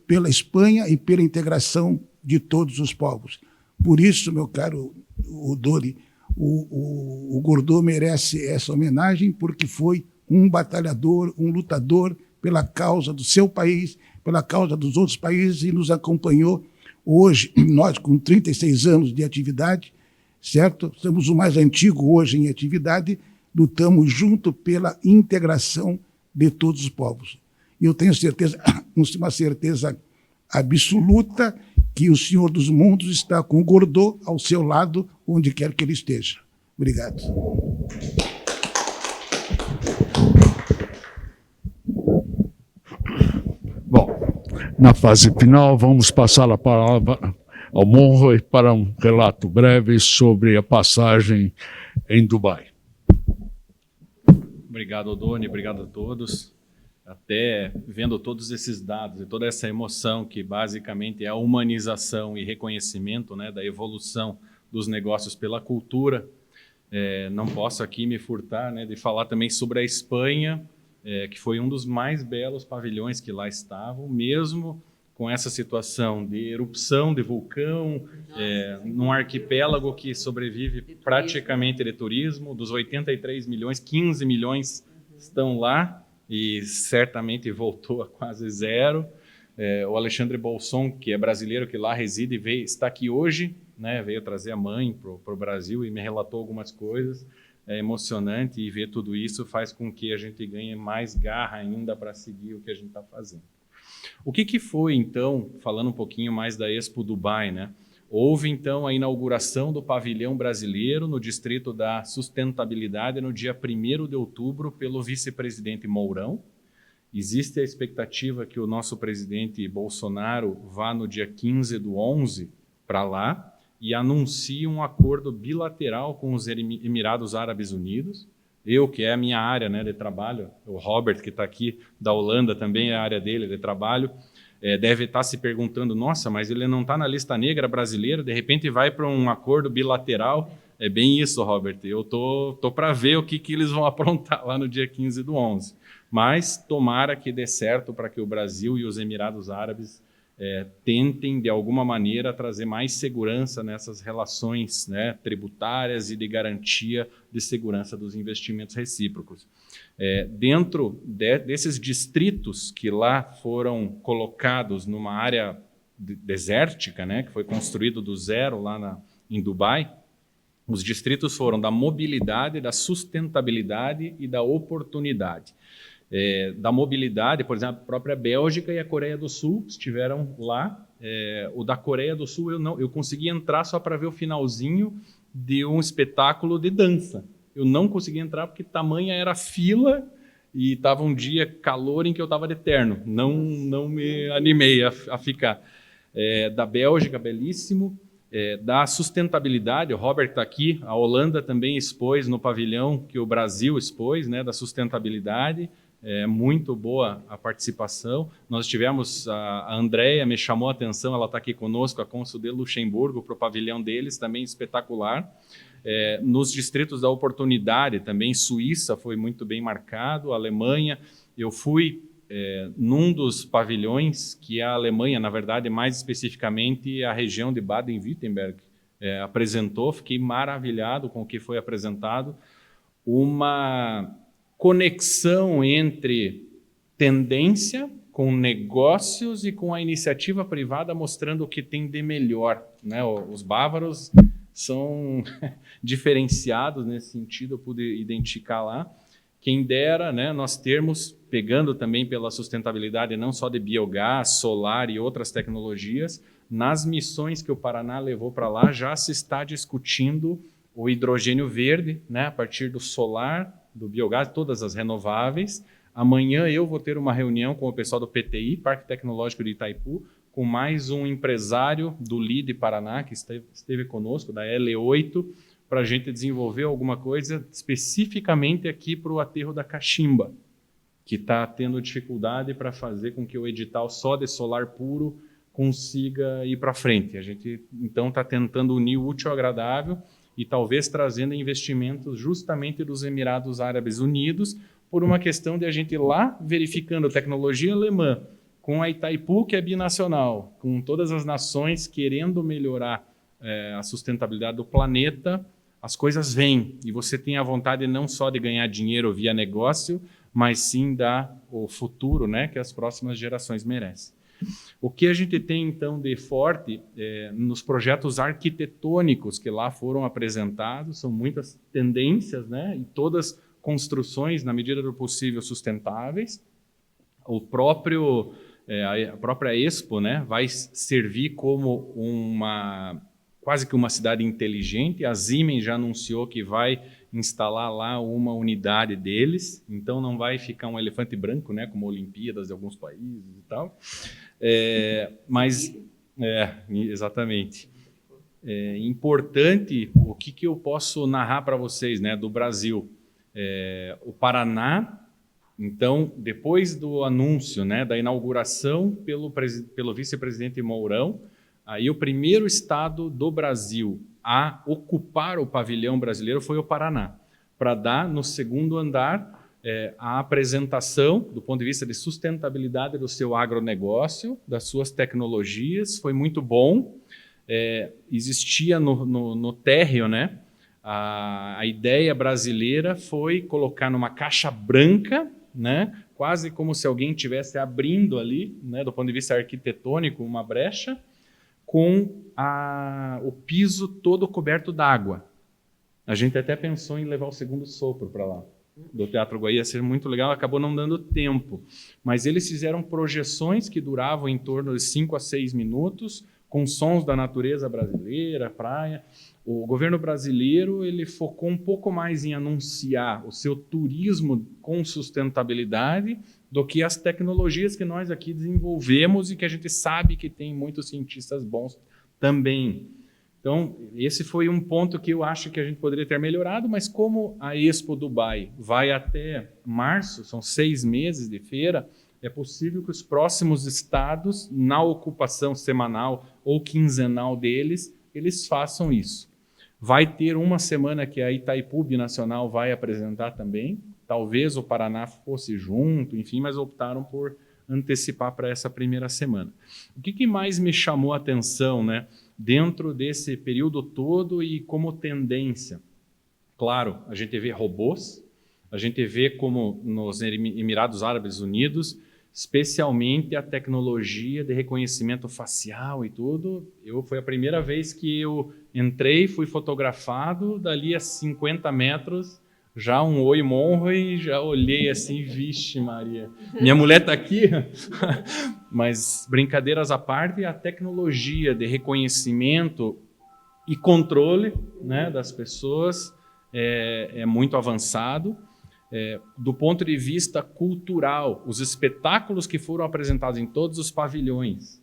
pela Espanha e pela integração de todos os povos. Por isso, meu caro Dori, o Gordô merece essa homenagem, porque foi um batalhador, um lutador pela causa do seu país, pela causa dos outros países, e nos acompanhou. Hoje, nós com 36 anos de atividade, certo? Somos o mais antigo hoje em atividade, lutamos junto pela integração de todos os povos. E eu tenho certeza, uma certeza absoluta que o Senhor dos Mundos está com o Godot ao seu lado, onde quer que ele esteja. Obrigado.
Bom, na fase final, vamos passar a palavra ao Monroe para um relato breve sobre a passagem em Dubai.
Obrigado, Odoni, obrigado a todos. Até vendo todos esses dados e toda essa emoção que basicamente é a humanização e reconhecimento, né, da evolução dos negócios pela cultura, não posso aqui me furtar, né, de falar também sobre a Espanha, que foi um dos mais belos pavilhões que lá estavam, mesmo com essa situação de erupção de vulcão, num arquipélago que sobrevive praticamente de turismo. Dos 83 milhões, 15 milhões estão lá, e certamente voltou a quase zero. O Alexandre Bolson, que é brasileiro, que lá reside, está aqui hoje, né, veio trazer a mãe para o Brasil e me relatou algumas coisas. É emocionante, e ver tudo isso faz com que a gente ganhe mais garra ainda para seguir o que a gente está fazendo. O que foi, então, falando um pouquinho mais da Expo Dubai, né? Houve, então, a inauguração do pavilhão brasileiro no Distrito da Sustentabilidade no dia 1º de outubro pelo vice-presidente Mourão. Existe a expectativa que o nosso presidente Bolsonaro vá no dia 15/11 para lá e anuncie um acordo bilateral com os Emirados Árabes Unidos. Que é a minha área, né, de trabalho, o Robert, que está aqui da Holanda, também é a área dele de trabalho, deve estar se perguntando, nossa, mas ele não está na lista negra brasileira, de repente vai para um acordo bilateral. É bem isso, Robert, eu tô para ver o que eles vão aprontar lá no dia 15/11. Mas tomara que dê certo para que o Brasil e os Emirados Árabes tentem, de alguma maneira, trazer mais segurança nessas relações, né, tributárias e de garantia de segurança dos investimentos recíprocos. Dentro desses distritos que lá foram colocados numa área desértica, né, que foi construído do zero lá em Dubai, os distritos foram da mobilidade, da sustentabilidade e da oportunidade. Da mobilidade, por exemplo, a própria Bélgica e a Coreia do Sul estiveram lá. O da Coreia do Sul eu consegui entrar só para ver o finalzinho de um espetáculo de dança. Eu não consegui entrar porque tamanha era a fila e estava um dia calor em que eu estava de terno. Não me animei a ficar. Da Bélgica, belíssimo. Da sustentabilidade, o Robert está aqui, a Holanda também expôs no pavilhão que o Brasil expôs, né, da sustentabilidade. Muito boa a participação. Nós tivemos, a Andréia me chamou a atenção, ela está aqui conosco, a cônsul de Luxemburgo, para o pavilhão deles, também espetacular. Nos distritos da oportunidade, também Suíça foi muito bem marcado, Alemanha. Eu fui num dos pavilhões que a Alemanha, na verdade, mais especificamente a região de Baden-Württemberg, apresentou. Fiquei maravilhado com o que foi apresentado. Uma conexão entre tendência com negócios e com a iniciativa privada, mostrando o que tem de melhor, né? Os bávaros são diferenciados nesse sentido, eu pude identificar lá. Quem dera, né, nós termos, pegando também pela sustentabilidade não só de biogás, solar e outras tecnologias, nas missões que o Paraná levou para lá, já se está discutindo o hidrogênio verde, né, a partir do solar, do biogás, todas as renováveis. Amanhã eu vou ter uma reunião com o pessoal do PTI, Parque Tecnológico de Itaipu, com mais um empresário do LIDE Paraná, que esteve conosco, da L8, para a gente desenvolver alguma coisa especificamente aqui para o aterro da Caximba, que está tendo dificuldade para fazer com que o edital só de solar puro consiga ir para frente. A gente, então, está tentando unir o útil ao agradável e talvez trazendo investimentos justamente dos Emirados Árabes Unidos, por uma questão de a gente ir lá verificando tecnologia alemã, com a Itaipu, que é binacional, com todas as nações querendo melhorar a sustentabilidade do planeta, as coisas vêm, e você tem a vontade não só de ganhar dinheiro via negócio, mas sim dar o futuro, né, que as próximas gerações merecem. O que a gente tem, então, de forte nos projetos arquitetônicos que lá foram apresentados, são muitas tendências, né, e todas construções, na medida do possível, sustentáveis. O próprio a própria Expo, né, vai servir como quase que uma cidade inteligente. A Siemens já anunciou que vai instalar lá uma unidade deles, então não vai ficar um elefante branco, né, como Olimpíadas de alguns países e tal. Exatamente. Importante, o que eu posso narrar para vocês, né, do Brasil. O Paraná, então, depois do anúncio, né, da inauguração pelo vice-presidente Mourão, aí o primeiro estado do Brasil a ocupar o pavilhão brasileiro foi o Paraná, para dar no segundo andar a apresentação do ponto de vista de sustentabilidade do seu agronegócio, das suas tecnologias. Foi muito bom. Existia no térreo, né? A ideia brasileira foi colocar numa caixa branca, né? Quase como se alguém estivesse abrindo ali, né, do ponto de vista arquitetônico, uma brecha, com o piso todo coberto d'água. A gente até pensou em levar o segundo sopro para lá, do Teatro Guaí, ia ser muito legal, acabou não dando tempo. Mas eles fizeram projeções que duravam em torno de 5 a 6 minutos, com sons da natureza brasileira, praia. O governo brasileiro ele focou um pouco mais em anunciar o seu turismo com sustentabilidade do que as tecnologias que nós aqui desenvolvemos e que a gente sabe que tem muitos cientistas bons também. Então, esse foi um ponto que eu acho que a gente poderia ter melhorado, mas como a Expo Dubai vai até março, são 6 meses de feira, é possível que os próximos estados, na ocupação semanal ou quinzenal deles, eles façam isso. Vai ter uma semana que a Itaipu Nacional vai apresentar também, talvez o Paraná fosse junto, enfim, mas optaram por antecipar para essa primeira semana. O que mais me chamou a atenção, né, dentro desse período todo e como tendência? Claro, a gente vê robôs, a gente vê como nos Emirados Árabes Unidos, especialmente a tecnologia de reconhecimento facial e tudo. Foi a primeira vez que eu entrei, fui fotografado, dali a 50 metros, já um oi monro e já olhei assim, vixe Maria, minha mulher está aqui. Mas brincadeiras à parte, a tecnologia de reconhecimento e controle, né, das pessoas é muito avançado. Do ponto de vista cultural, os espetáculos que foram apresentados em todos os pavilhões,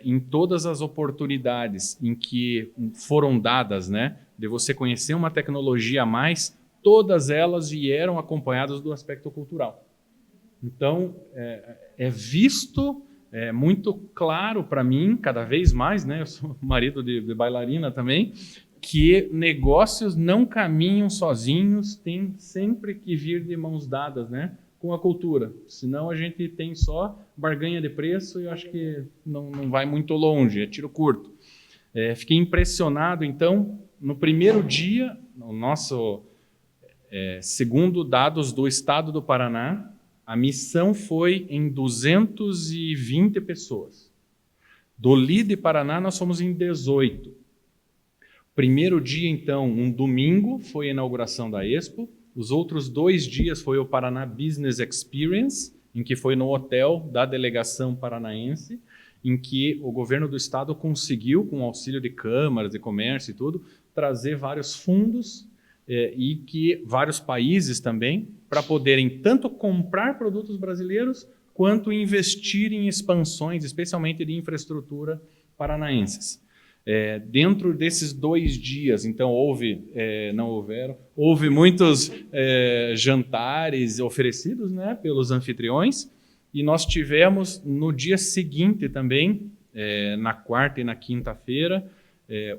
em todas as oportunidades em que foram dadas, né, de você conhecer uma tecnologia a mais, todas elas vieram acompanhadas do aspecto cultural. Então, visto muito claro para mim, cada vez mais, né, eu sou marido de bailarina também, que negócios não caminham sozinhos, tem sempre que vir de mãos dadas, né, com a cultura. Senão a gente tem só barganha de preço e eu acho que não vai muito longe, é tiro curto. Fiquei impressionado, então, no primeiro dia, o nosso, segundo dados do estado do Paraná, a missão foi em 220 pessoas. Do LIDE Paraná, nós fomos em 18. Primeiro dia, então, um domingo, foi a inauguração da Expo. Os outros 2 dias foi o Paraná Business Experience, em que foi no hotel da delegação paranaense, em que o governo do estado conseguiu, com o auxílio de câmaras de comércio e tudo, trazer vários fundos e que vários países também, para poderem tanto comprar produtos brasileiros, quanto investir em expansões, especialmente de infraestrutura paranaenses. Dentro desses 2 dias, então, houve muitos jantares oferecidos, né, pelos anfitriões, e nós tivemos no dia seguinte também, na quarta e na quinta-feira,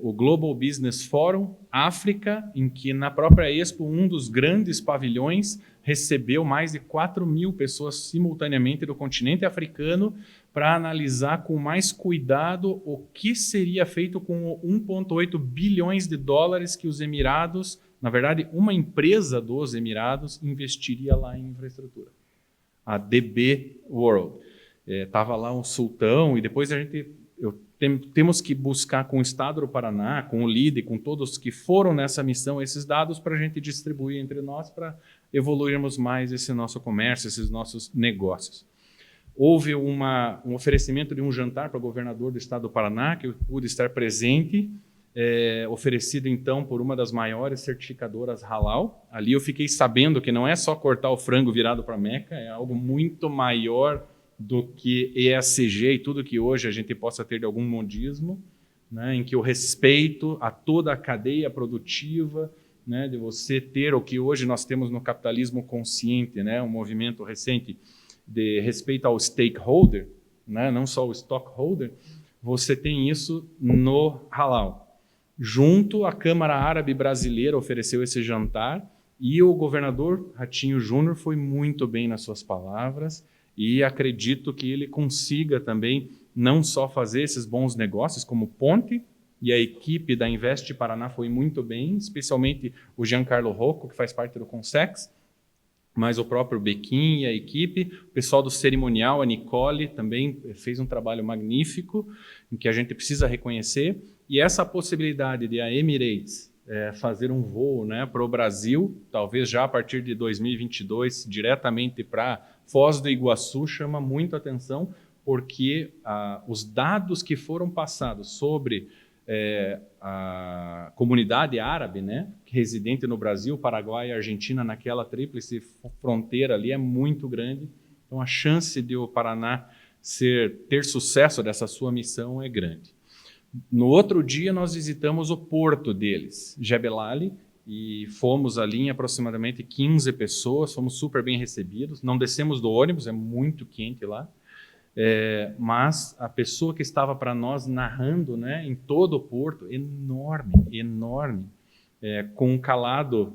o Global Business Forum África, em que na própria Expo, um dos grandes pavilhões recebeu mais de 4.000 pessoas simultaneamente do continente africano para analisar com mais cuidado o que seria feito com 1,8 bilhões de dólares que os Emirados, na verdade, uma empresa dos Emirados, investiria lá em infraestrutura. A DB World. Estava lá um sultão e depois temos que buscar com o Estado do Paraná, com o LIDE, com todos que foram nessa missão, esses dados para a gente distribuir entre nós para evoluirmos mais esse nosso comércio, esses nossos negócios. Houve um oferecimento de um jantar para o governador do estado do Paraná, que eu pude estar presente, oferecido então por uma das maiores certificadoras halal. Ali eu fiquei sabendo que não é só cortar o frango virado para Meca, é algo muito maior do que ESG e tudo que hoje a gente possa ter de algum modismo, né, em que o respeito a toda a cadeia produtiva, né, de você ter o que hoje nós temos no capitalismo consciente, né, um movimento recente de respeito ao stakeholder, né, não só o stockholder, você tem isso no halal. Junto, a Câmara Árabe Brasileira ofereceu esse jantar e o governador Ratinho Júnior foi muito bem nas suas palavras e acredito que ele consiga também não só fazer esses bons negócios como ponte, e a equipe da Invest Paraná foi muito bem, especialmente o Giancarlo Rocco, que faz parte do Consex, mas o próprio Bequim e a equipe, o pessoal do cerimonial, a Nicole, também fez um trabalho magnífico, em que a gente precisa reconhecer, e essa possibilidade de a Emirates fazer um voo, né, para o Brasil, talvez já a partir de 2022, diretamente para Foz do Iguaçu, chama muito a atenção, porque os dados que foram passados sobre a comunidade árabe, né, residente no Brasil, Paraguai e Argentina, naquela tríplice fronteira ali, é muito grande. Então, a chance de o Paraná ter sucesso dessa sua missão é grande. No outro dia, nós visitamos o porto deles, Jebel Ali, e fomos ali em aproximadamente 15 pessoas, fomos super bem recebidos. Não descemos do ônibus, é muito quente lá. Mas a pessoa que estava para nós narrando, né, em todo o porto, enorme, com um calado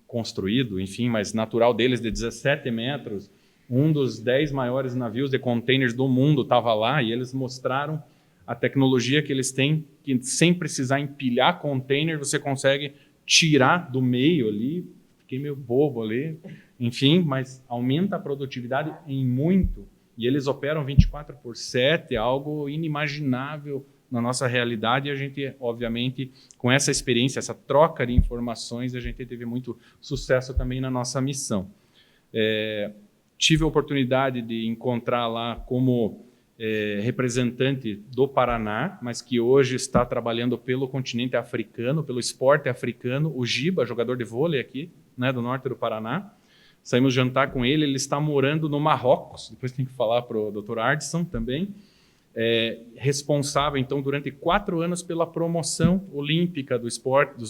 construído, enfim, mas natural deles, de 17 metros, um dos 10 maiores navios de containers do mundo estava lá, e eles mostraram a tecnologia que eles têm, que sem precisar empilhar container, você consegue tirar do meio ali. Fiquei meio bobo ali, enfim, mas aumenta a produtividade em muito. E eles operam 24/7, algo inimaginável na nossa realidade, e a gente, obviamente, com essa experiência, essa troca de informações, a gente teve muito sucesso também na nossa missão. Tive a oportunidade de encontrar lá como representante do Paraná, mas que hoje está trabalhando pelo continente africano, pelo esporte africano, o Giba, jogador de vôlei aqui, né, do norte do Paraná. Saímos jantar com ele, ele está morando no Marrocos, depois tem que falar para o Dr. Ardson também, responsável, então, durante 4 anos pela promoção olímpica dos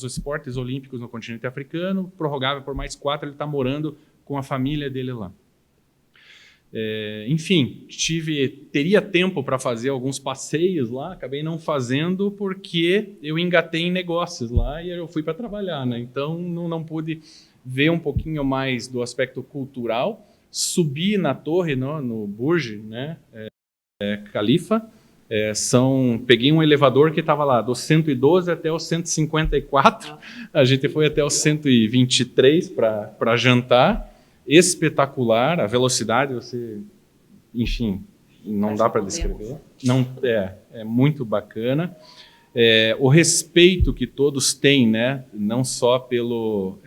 esportes olímpicos no continente africano, prorrogável por mais 4, ele está morando com a família dele lá. Enfim, teria tempo para fazer alguns passeios lá, acabei não fazendo porque eu engatei em negócios lá e eu fui para trabalhar, né? Então não pude ver um pouquinho mais do aspecto cultural, subi na torre, no Burj, né, Khalifa, peguei um elevador que estava lá, do 112 até o 154, a gente foi até o 123 para jantar, espetacular, a velocidade, enfim, não dá para descrever, não, é muito bacana. O respeito que todos têm, né, não só pelo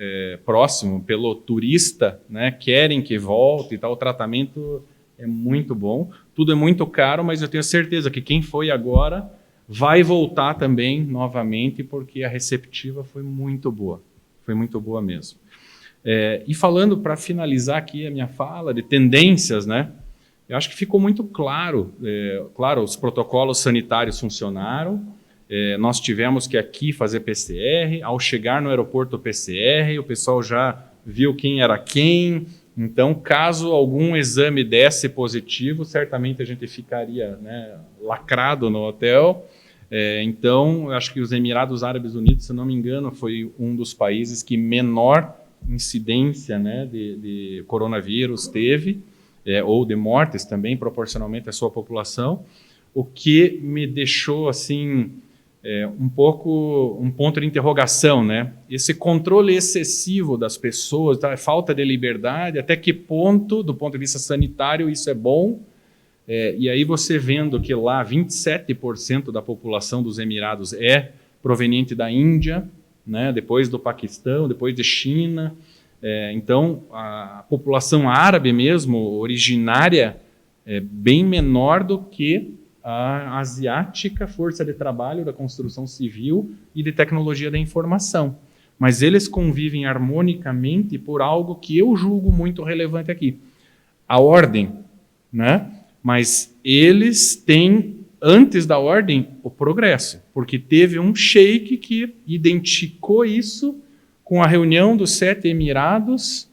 próximo, pelo turista, né, querem que volte e tal, o tratamento é muito bom. Tudo é muito caro, mas eu tenho certeza que quem foi agora vai voltar também novamente, porque a receptiva foi muito boa mesmo. E falando, para finalizar aqui a minha fala, de tendências, né, eu acho que ficou muito claro, claro, os protocolos sanitários funcionaram, nós tivemos que aqui fazer PCR, ao chegar no aeroporto PCR, o pessoal já viu quem era quem, então caso algum exame desse positivo, certamente a gente ficaria, né, lacrado no hotel. Então, eu acho que os Emirados Árabes Unidos, se não me engano, foi um dos países que menor incidência, né, de coronavírus teve, ou de mortes também, proporcionalmente à sua população, o que me deixou assim um ponto de interrogação, né? Esse controle excessivo das pessoas, a falta de liberdade, até que ponto, do ponto de vista sanitário, isso é bom? E aí você vendo que lá 27% da população dos Emirados é proveniente da Índia, né? Depois do Paquistão, depois de China. Então, a população árabe mesmo, originária, bem menor do que a asiática força de trabalho da construção civil e de tecnologia da informação. Mas eles convivem harmonicamente por algo que eu julgo muito relevante aqui. A ordem, né? Mas eles têm, antes da ordem, o progresso, porque teve um sheik que identificou isso com a reunião dos 7 Emirados,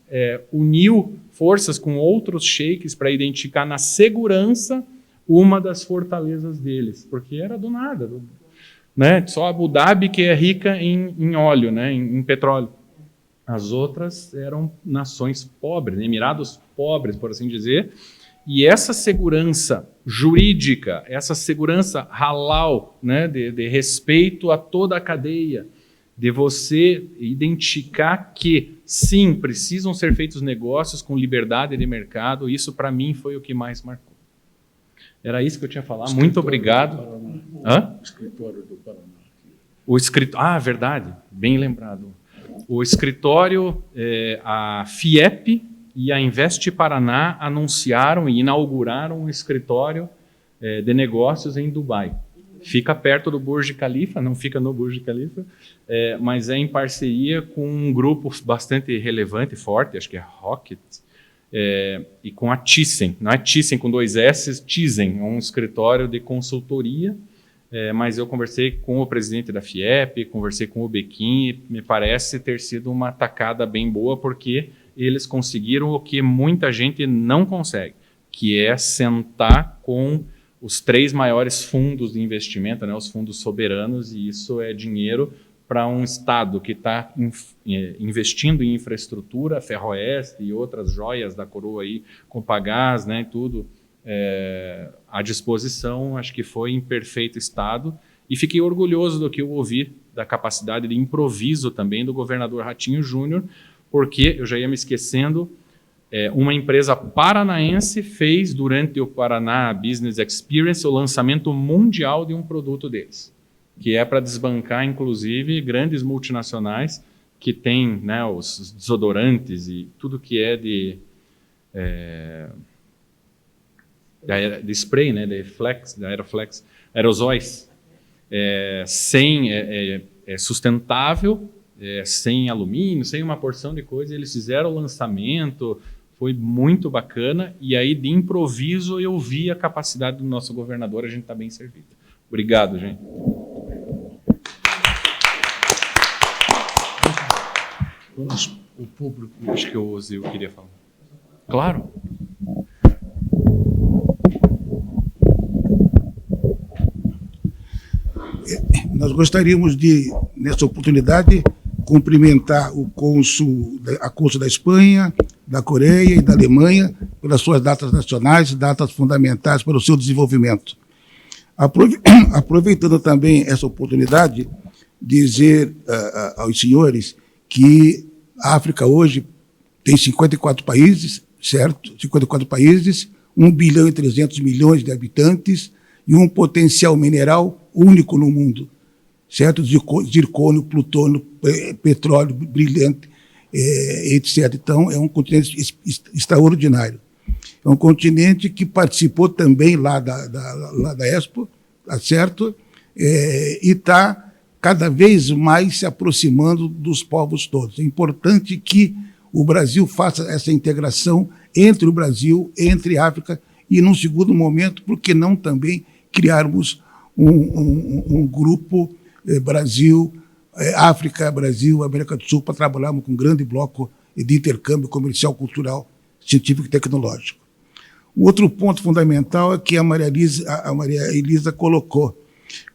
uniu forças com outros sheiks para identificar na segurança uma das fortalezas deles, porque era do nada, né? Só Abu Dhabi que é rica em óleo, né? em petróleo. As outras eram nações pobres, Emirados pobres, por assim dizer, e essa segurança jurídica, essa segurança halal, né? de respeito a toda a cadeia, de você identificar que, sim, precisam ser feitos negócios com liberdade de mercado, isso para mim foi o que mais marcou. Era isso que eu tinha a falar. Muito obrigado.
Escritório do
Paraná. Verdade, bem lembrado. O escritório, a FIEP e a Invest Paraná anunciaram e inauguraram um escritório de negócios em Dubai. Fica perto do Burj Khalifa, não fica no Burj Khalifa, mas é em parceria com um grupo bastante relevante e forte, acho que é Rocket, e com a Thyssen. Não é Thyssen com 2 S, Thyssen, é um escritório de consultoria, mas eu conversei com o presidente da FIEP, conversei com o Bequim, e me parece ter sido uma tacada bem boa, porque eles conseguiram o que muita gente não consegue, que é sentar com os 3 maiores fundos de investimento, né, os fundos soberanos, e isso é dinheiro para um Estado que está investindo em infraestrutura, Ferroeste e outras joias da coroa aí, Compagás, né, tudo à disposição. Acho que foi em perfeito estado, e fiquei orgulhoso do que eu ouvi, da capacidade de improviso também do governador Ratinho Júnior, porque, eu já ia me esquecendo, uma empresa paranaense fez, durante o Paraná Business Experience, o lançamento mundial de um produto deles, que é para desbancar, inclusive, grandes multinacionais que têm, né, os desodorantes e tudo que é de spray, né, da Aeroflex, aerosóis, sustentável, sem alumínio, sem uma porção de coisa. Eles fizeram o lançamento, foi muito bacana, e aí de improviso eu vi a capacidade do nosso governador, a gente está bem servido. Obrigado, gente.
O público.
Acho que o Ozil queria falar. Claro.
Nós gostaríamos de, nessa oportunidade, cumprimentar a cônsul da Espanha, da Coreia e da Alemanha pelas suas datas nacionais, datas fundamentais para o seu desenvolvimento. Aproveitando também essa oportunidade, dizer aos senhores que a África hoje tem 54 países, certo? 54 países, 1 bilhão e 300 milhões de habitantes e um potencial mineral único no mundo, certo? Zircônio, plutônio, petróleo brilhante, etc. Então, é um continente extraordinário. É um continente que participou também lá da Expo, tá certo? E está cada vez mais se aproximando dos povos todos. É importante que o Brasil faça essa integração entre o Brasil, entre a África, e, num segundo momento, por que não também criarmos um grupo Brasil, África, Brasil, América do Sul, para trabalharmos com um grande bloco de intercâmbio comercial, cultural, científico e tecnológico. Um outro ponto fundamental é que a Maria Elisa colocou.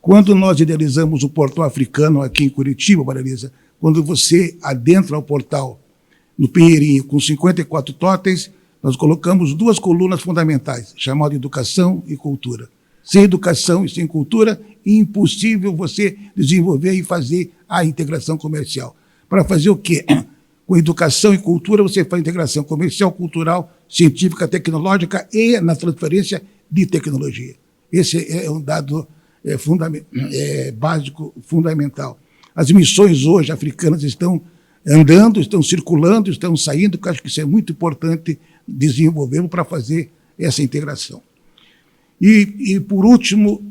Quando nós idealizamos o portal africano aqui em Curitiba, Maria Elisa, quando você adentra o portal no Pinheirinho com 54 totens, nós colocamos 2 colunas fundamentais, chamadas educação e cultura. Sem educação e sem cultura, é impossível você desenvolver e fazer a integração comercial. Para fazer o quê? Com educação e cultura, você faz integração comercial, cultural, científica, tecnológica e na transferência de tecnologia. Esse é um dado básico, fundamental. As missões hoje africanas estão andando, estão circulando, estão saindo, que eu acho que isso é muito importante desenvolvermos para fazer essa integração. E por último,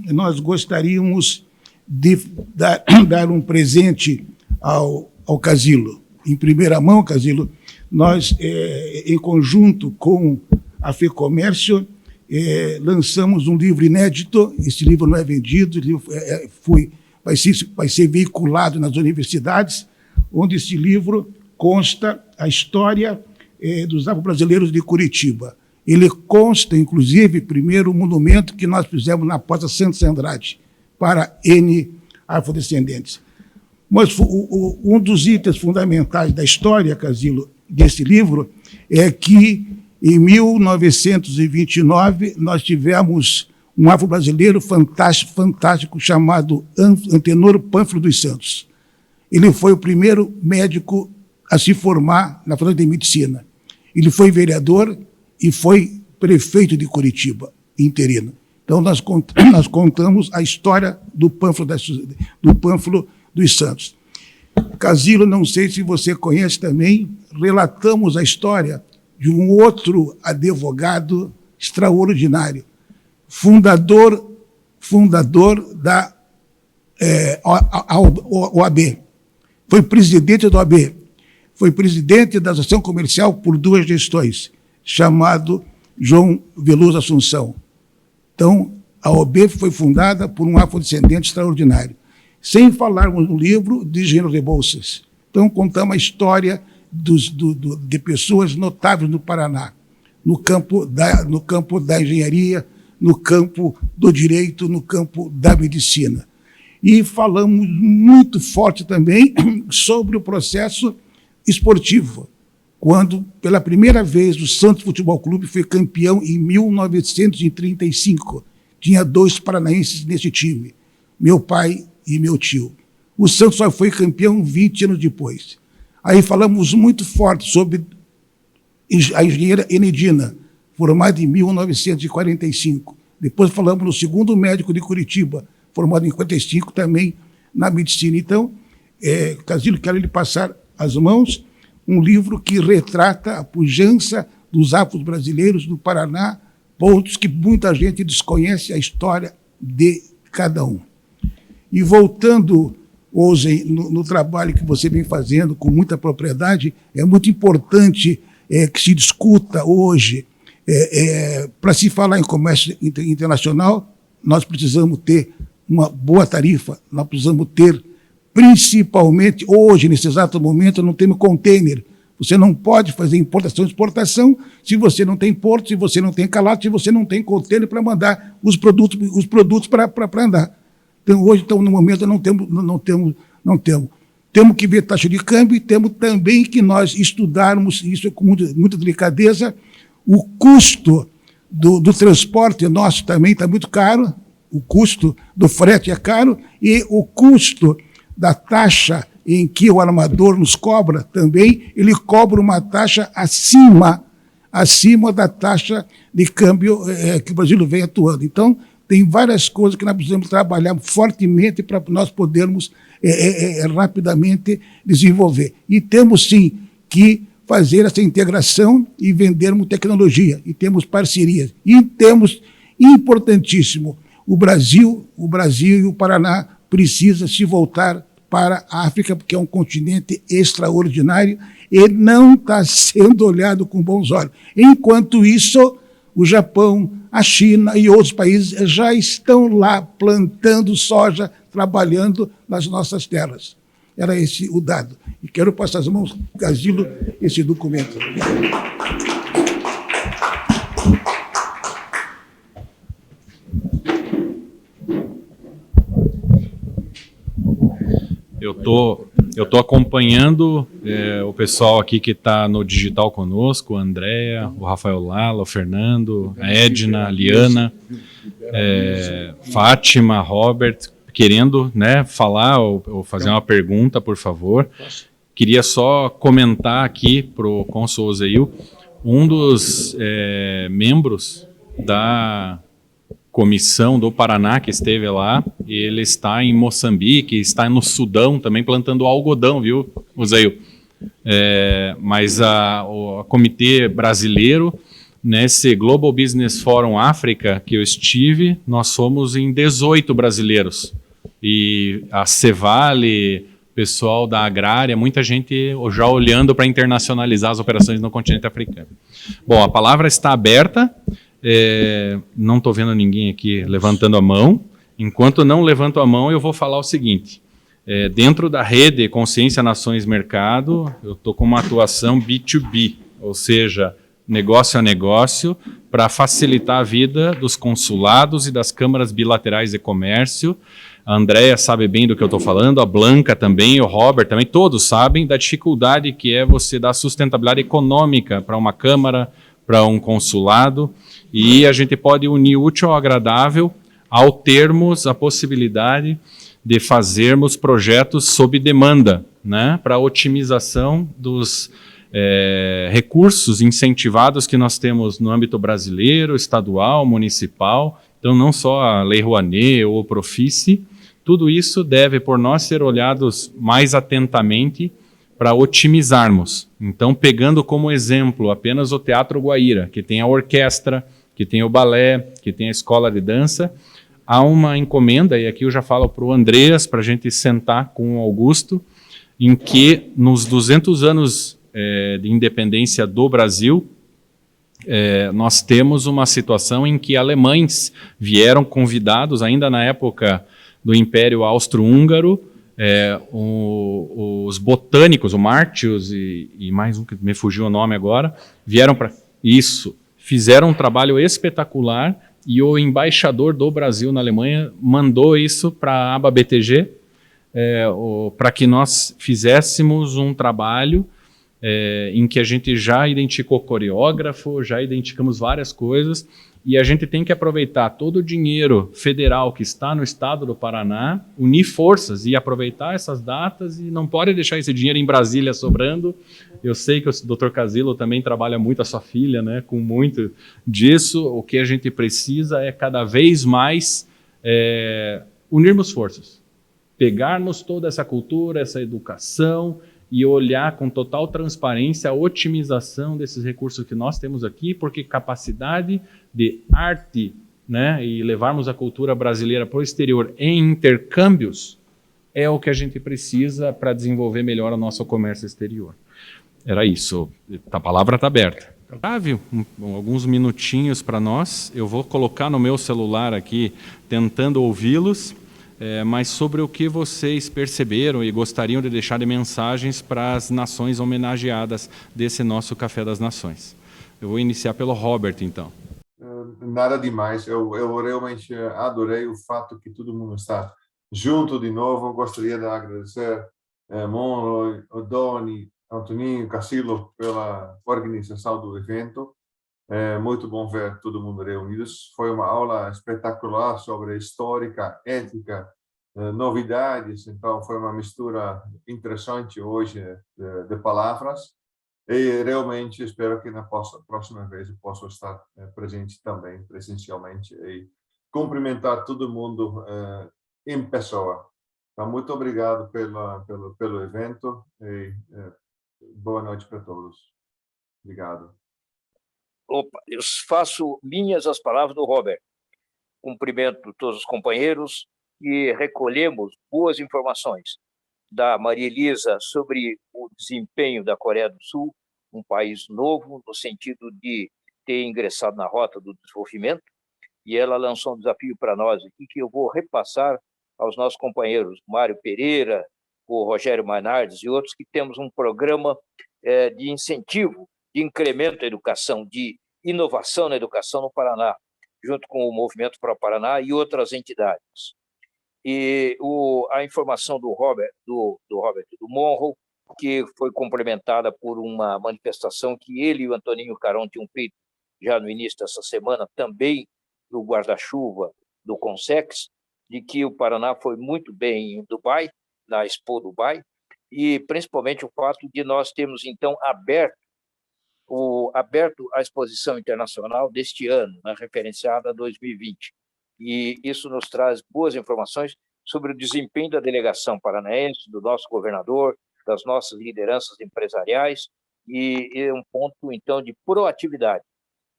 nós gostaríamos de dar um presente ao Casilo. Em primeira mão, Casilo, nós, em conjunto com a FEComércio, lançamos um livro inédito. Esse livro não é vendido, vai ser veiculado nas universidades, onde esse livro consta a história dos afro-brasileiros de Curitiba. Ele consta, inclusive, primeiro, o monumento que nós fizemos na Praça Santos Andrade para N afrodescendentes. Mas um dos itens fundamentais da história, Casilo, desse livro, é que, em 1929, nós tivemos um afro-brasileiro fantástico chamado Antenor Pânfilo dos Santos. Ele foi o primeiro médico a se formar na Faculdade de Medicina. Ele foi vereador e foi prefeito de Curitiba, interino. Então, nós contamos a história do Pânfilo dos Santos. Casilo, não sei se você conhece também, relatamos a história de um outro advogado extraordinário, fundador da OAB. Foi presidente da OAB, foi presidente da Associação Comercial por 2 gestões, chamado João Veloso Assunção. Então, a OAB foi fundada por um afrodescendente extraordinário. Sem falarmos no livro de Engenheiro Rebouças. Então, contamos a história de pessoas notáveis no Paraná, no campo da engenharia, no campo do direito, no campo da medicina. E falamos muito forte também sobre o processo esportivo, quando, pela primeira vez, o Santos Futebol Clube foi campeão em 1935. Tinha 2 paranaenses nesse time, meu pai e meu tio. O Santos só foi campeão 20 anos depois. Aí falamos muito forte sobre a engenheira Enedina, formada em 1945. Depois falamos no segundo médico de Curitiba, formado em 1945, também na medicina. Então, Casilo, quero lhe passar às mãos um livro que retrata a pujança dos afro-brasileiros do Paraná, pontos que muita gente desconhece a história de cada um. E voltando hoje no trabalho que você vem fazendo com muita propriedade, é muito importante que se discuta hoje, para se falar em comércio internacional, nós precisamos ter uma boa tarifa, nós precisamos ter, principalmente hoje, nesse exato momento, não temos container. Você não pode fazer importação e exportação se você não tem porto, se você não tem calato, se você não tem container para mandar os produtos para andar. Então, hoje, no momento, não temos. Temos que ver taxa de câmbio e temos também que nós estudarmos, isso com muita delicadeza, o custo do transporte nosso também está muito caro, o custo do frete é caro e o custo da taxa em que o armador nos cobra também, ele cobra uma taxa acima da taxa de câmbio que o Brasil vem atuando. Então, tem várias coisas que nós precisamos trabalhar fortemente para nós podermos rapidamente desenvolver. E temos, sim, que fazer essa integração e vendermos tecnologia, e temos parcerias. E temos, importantíssimo, o Brasil e o Paraná precisam se voltar para a África, porque é um continente extraordinário e não está sendo olhado com bons olhos. Enquanto isso, o Japão, a China e outros países já estão lá plantando soja, trabalhando nas nossas terras. Era esse o dado. E quero passar as mãos, Casilo, esse documento.
Eu tô acompanhando o pessoal aqui que está no digital conosco, a Andréia, o Rafael Lala, o Fernando, a Edna, a Liana, Fátima, Robert, querendo, né, falar ou fazer uma pergunta, por favor. Queria só comentar aqui para o cônsul Ozeil, um dos membros da comissão do Paraná que esteve lá, ele está em Moçambique, está no Sudão também plantando algodão, viu, Ozeil? Mas o comitê brasileiro nesse Global Business Forum África que eu estive, nós somos em 18 brasileiros. E a Cevale, pessoal da agrária, muita gente já olhando para internacionalizar as operações no continente africano. Bom, a palavra está aberta. Não estou vendo ninguém aqui levantando a mão. Enquanto não levanto a mão, eu vou falar o seguinte. Dentro da rede Consciência Nações Mercado, eu estou com uma atuação B2B, ou seja, negócio a negócio, para facilitar a vida dos consulados e das câmaras bilaterais de comércio. A Andréia sabe bem do que eu estou falando, a Blanca também, o Robert também, todos sabem da dificuldade que é você dar sustentabilidade econômica para uma câmara, para um consulado, e a gente pode unir útil ao agradável ao termos a possibilidade de fazermos projetos sob demanda, né, para otimização dos recursos incentivados que nós temos no âmbito brasileiro, estadual, municipal. Então, não só a Lei Rouanet ou o Profice, tudo isso deve, por nós, ser olhados mais atentamente para otimizarmos. Então, pegando como exemplo apenas o Teatro Guaíra, que tem a orquestra, que tem o balé, que tem a escola de dança, há uma encomenda, e aqui eu já falo para o Andreas, para a gente sentar com o Augusto, em que nos 200 anos de independência do Brasil, nós temos uma situação em que alemães vieram convidados, ainda na época do Império Austro-Húngaro, os botânicos, o Martius e mais um que me fugiu o nome agora, vieram para isso, fizeram um trabalho espetacular, e o embaixador do Brasil na Alemanha mandou isso para a aba BTG, para que nós fizéssemos um trabalho em que a gente já identificou coreógrafo, já identificamos várias coisas, e a gente tem que aproveitar todo o dinheiro federal que está no estado do Paraná, unir forças e aproveitar essas datas, e não pode deixar esse dinheiro em Brasília sobrando. Eu sei que o Dr. Casilo também trabalha muito, a sua filha, né, com muito disso. O que a gente precisa é cada vez mais unirmos forças, pegarmos toda essa cultura, essa educação, e olhar com total transparência a otimização desses recursos que nós temos aqui, porque capacidade de arte, né, e levarmos a cultura brasileira para o exterior em intercâmbios é o que a gente precisa para desenvolver melhor o nosso comércio exterior. Era isso. A palavra está aberta. Alguns minutinhos para nós. Eu vou colocar no meu celular aqui, tentando ouvi-los, mas sobre o que vocês perceberam e gostariam de deixar de mensagens para as nações homenageadas desse nosso Café das Nações. Eu vou iniciar pelo Robert, então.
Nada demais. Eu realmente adorei o fato que todo mundo está junto de novo. Gostaria de agradecer Monroy, Doni, Antoninho, Casilo pela organização do evento. É muito bom ver todo mundo reunidos. Foi uma aula espetacular sobre histórica, ética, novidades. Então, foi uma mistura interessante hoje de palavras. E realmente espero que na próxima vez eu possa estar presente também, presencialmente, e cumprimentar todo mundo em pessoa. Então, muito obrigado pelo evento e boa noite para todos. Obrigado.
Opa, eu faço minhas as palavras do Robert. Cumprimento todos os companheiros e recolhemos boas informações da Maria Elisa sobre o desempenho da Coreia do Sul, um país novo no sentido de ter ingressado na rota do desenvolvimento, e ela lançou um desafio para nós aqui que eu vou repassar aos nossos companheiros, Mário Pereira, o Rogério Mainardes e outros, que temos um programa de incentivo, de incremento da educação, de inovação na educação no Paraná, junto com o Movimento Pro Paraná e outras entidades. E a informação do Robert, do Monroe, que foi complementada por uma manifestação que ele e o Antoninho Caron tinham feito já no início dessa semana, também no guarda-chuva do Consex, de que o Paraná foi muito bem em Dubai, na Expo Dubai, e principalmente o fato de nós termos, então, aberto a exposição internacional deste ano, né, referenciada a 2020. E isso nos traz boas informações sobre o desempenho da delegação paranaense, do nosso governador, das nossas lideranças empresariais, e é um ponto, então, de proatividade.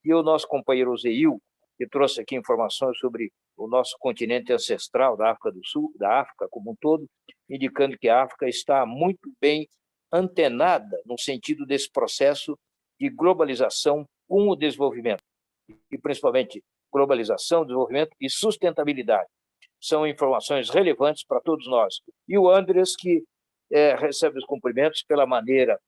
E o nosso companheiro Ozeil, que trouxe aqui informações sobre o nosso continente ancestral da África do Sul, da África como um todo, indicando que a África está muito bem antenada no sentido desse processo de globalização com o desenvolvimento, e principalmente globalização, desenvolvimento e sustentabilidade. São informações relevantes para todos nós. E o Andres, que recebe os cumprimentos pela maneira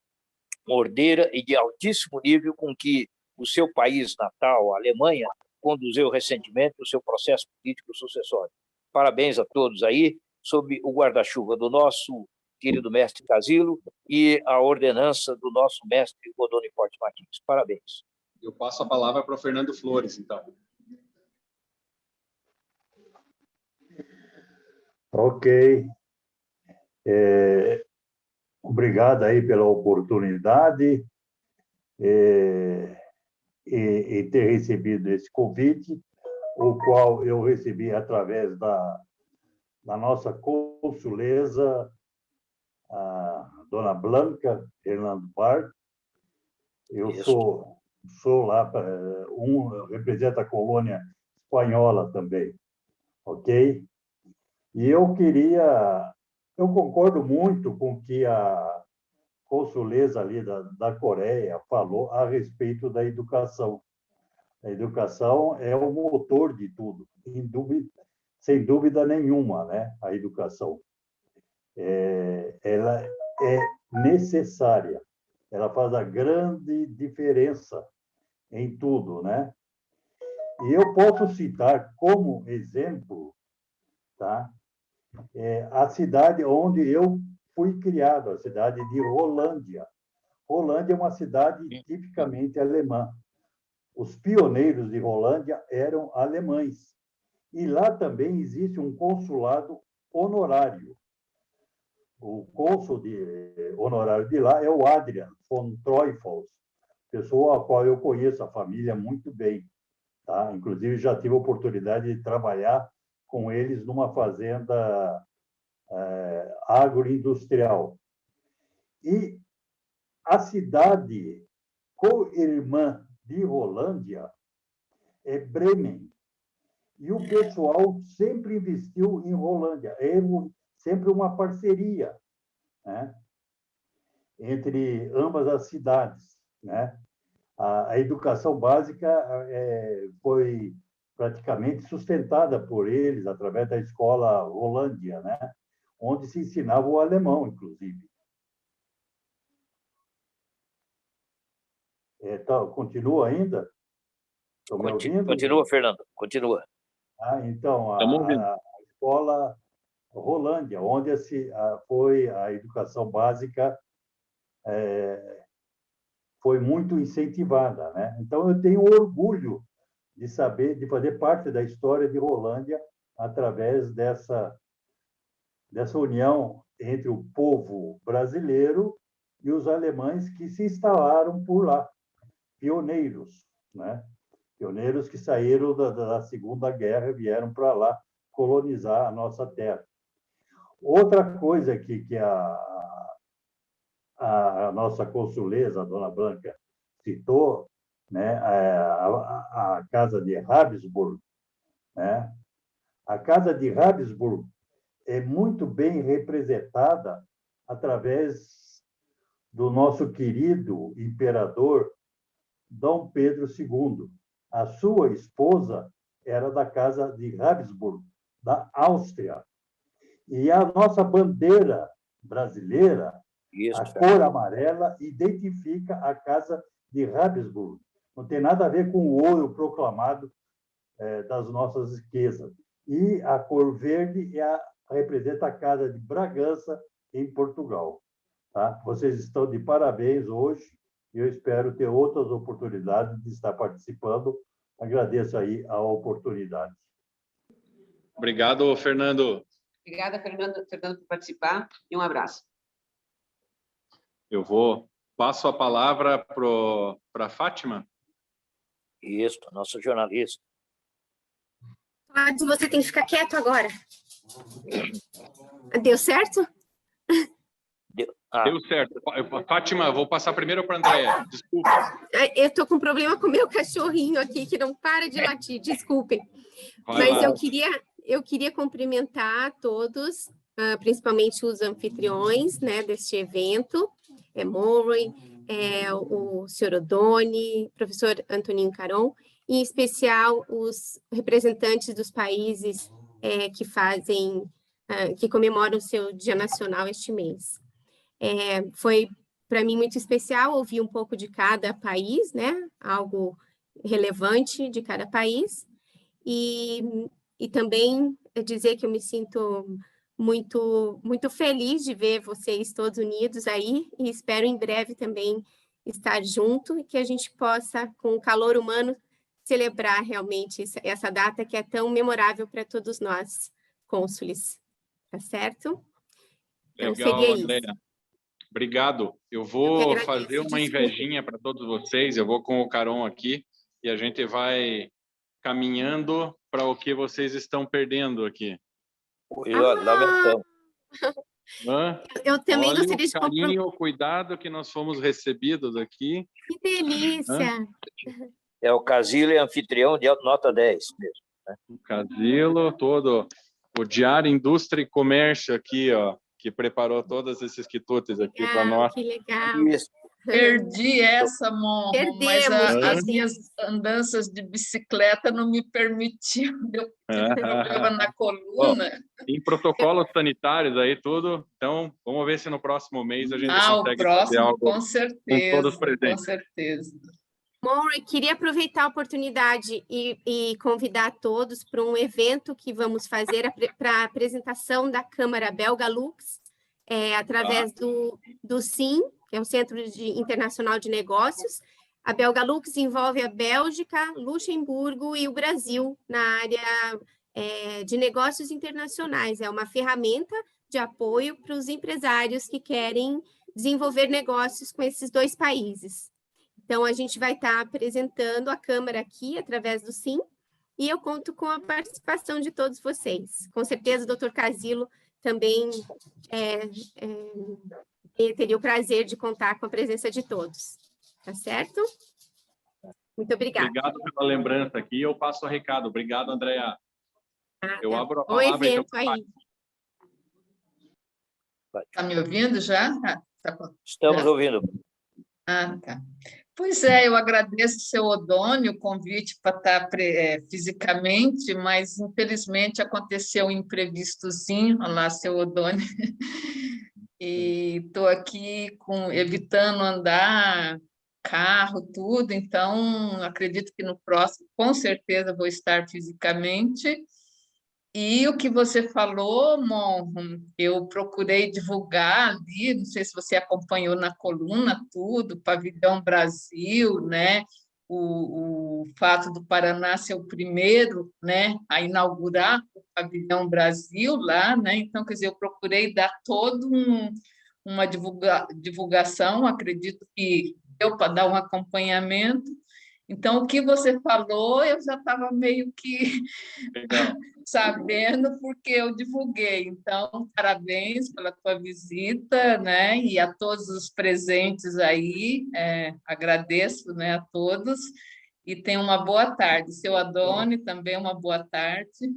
ordeira e de altíssimo nível com que o seu país natal, a Alemanha, conduziu recentemente o seu processo político sucessório. Parabéns a todos aí, sob o guarda-chuva do nosso querido mestre Casilo e a ordenança do nosso mestre Godoni Forte Martins. Parabéns.
Eu passo a palavra para o Fernando Flores, então.
Ok. Obrigado aí pela oportunidade e ter recebido esse convite, o qual eu recebi através da nossa consuleza, a dona Blanca Hernando Bart. Eu sou lá, represento a colônia espanhola também, ok? E eu concordo muito com o que a consuleza ali da Coreia falou a respeito da educação. A educação é o motor de tudo, sem dúvida nenhuma, né? A educação. Ela é necessária, ela faz a grande diferença em tudo, né? E eu posso citar como exemplo, tá? A cidade onde eu fui criado, a cidade de Rolândia. Rolândia é uma cidade tipicamente alemã. Os pioneiros de Rolândia eram alemães. E lá também existe um consulado honorário. O cônsul honorário de lá é o Adrian von Treufels, pessoa a qual eu conheço a família muito bem. Tá? Inclusive, já tive a oportunidade de trabalhar com eles numa fazenda agroindustrial. E a cidade co-irmã de Rolândia é Bremen. E o pessoal sempre investiu em Rolândia. É sempre uma parceria, né, entre ambas as cidades, né? A educação básica foi praticamente sustentada por eles através da escola Rolândia, né? Onde se ensinava o alemão, inclusive. Continua ainda? Estão me ouvindo?
Continua, Fernando, continua.
Então, a escola Rolândia, onde foi a educação básica foi muito incentivada, né? Então, eu tenho orgulho de saber, de fazer parte da história de Rolândia através dessa união entre o povo brasileiro e os alemães que se instalaram por lá, pioneiros, né? Pioneiros que saíram da Segunda Guerra e vieram para lá colonizar a nossa terra. Outra coisa que a nossa consuleza, a dona Blanca, citou, né, a Casa de Habsburg, né? A Casa de Habsburg é muito bem representada através do nosso querido imperador Dom Pedro II. A sua esposa era da Casa de Habsburg, da Áustria. E a nossa bandeira brasileira, a cor amarela, identifica a Casa de Habsburg. Não tem nada a ver com o ouro proclamado das nossas riquezas. E a cor verde representa a Casa de Bragança, em Portugal. Tá? Vocês estão de parabéns hoje e eu espero ter outras oportunidades de estar participando. Agradeço aí a oportunidade.
Obrigado, Fernando.
Obrigada, Fernando, por participar e um abraço.
Passo a palavra para a Fátima.
Isso, nosso jornalista.
Você tem que ficar quieto agora. Deu certo?
Deu certo. Fátima, vou passar primeiro para a Andréia. Desculpa.
Eu estou com problema com o meu cachorrinho aqui, que não para de latir, desculpem.
Vai
Mas
lá.
eu queria cumprimentar a todos, principalmente os anfitriões, né, deste evento, Monroy, o senhor Odoni, professor Antoninho Caron, em especial os representantes dos países que comemoram o seu Dia Nacional este mês. Foi para mim muito especial ouvir um pouco de cada país, né? Algo relevante de cada país, e também dizer que eu me sinto muito, muito feliz de ver vocês todos unidos aí, e espero em breve também estar junto e que a gente possa, com o calor humano, celebrar realmente essa data que é tão memorável para todos nós, cônsules. Tá certo? Então,
Legal,
seria isso.
Andréia. Obrigado. Eu vou fazer uma invejinha para todos vocês. Eu vou com o Caron aqui e a gente vai caminhando para o que vocês estão perdendo aqui.
Lamentamos.
Eu também
Olha
gostaria
o
de
carinho, o cuidado que nós fomos recebidos aqui.
Que delícia!
É o Casilo anfitrião de nota 10 mesmo. Né?
O Casilo, todo o Diário Indústria e Comércio aqui, ó, que preparou todos esses quitutes aqui para nós.
Que legal!
Perdi essa, Monro, mas as minhas andanças de bicicleta não me permitiam, deu problema na coluna.
Tem protocolos sanitários aí, tudo. Então, vamos ver se no próximo mês a gente consegue fazer algo
com certeza,
com todos presentes.
Com certeza.
Monroy, queria aproveitar a oportunidade e convidar todos para um evento que vamos fazer para a apresentação da Câmara Belga Lux, através do CIM, que é o Centro Internacional de Negócios. A Belga Lux envolve a Bélgica, Luxemburgo e o Brasil na área de negócios internacionais. É uma ferramenta de apoio para os empresários que querem desenvolver negócios com esses dois países. Então, a gente vai estar apresentando a Câmara aqui, através do CIM, e eu conto com a participação de todos vocês. Com certeza, o doutor Casilo também teria o prazer de contar com a presença de todos. Tá certo? Muito obrigada.
Obrigado pela lembrança aqui. Eu passo o recado. Obrigado, Andréia. Eu abro a
Bom
palavra.
evento aí.
Está me ouvindo já?
Estamos ouvindo.
Ah, tá. Pois é, eu agradeço, seu Odoni, o convite para estar fisicamente, mas infelizmente aconteceu um imprevistozinho. Olá, seu Odoni. E estou aqui evitando andar, carro, tudo, então acredito que no próximo, com certeza, vou estar fisicamente. E o que você falou, Monro, eu procurei divulgar ali, não sei se você acompanhou na coluna tudo, Pavilhão Brasil, né? O fato do Paraná ser o primeiro, né, a inaugurar o Pavilhão Brasil lá, né? Então, quer dizer, eu procurei dar todo uma divulgação, acredito que deu para dar um acompanhamento. Então, o que você falou, eu já estava meio que sabendo, porque eu divulguei. Então, parabéns pela tua visita, né? E a todos os presentes aí, agradeço, né, a todos, e tenha uma boa tarde. Seu Adoni, também uma boa tarde.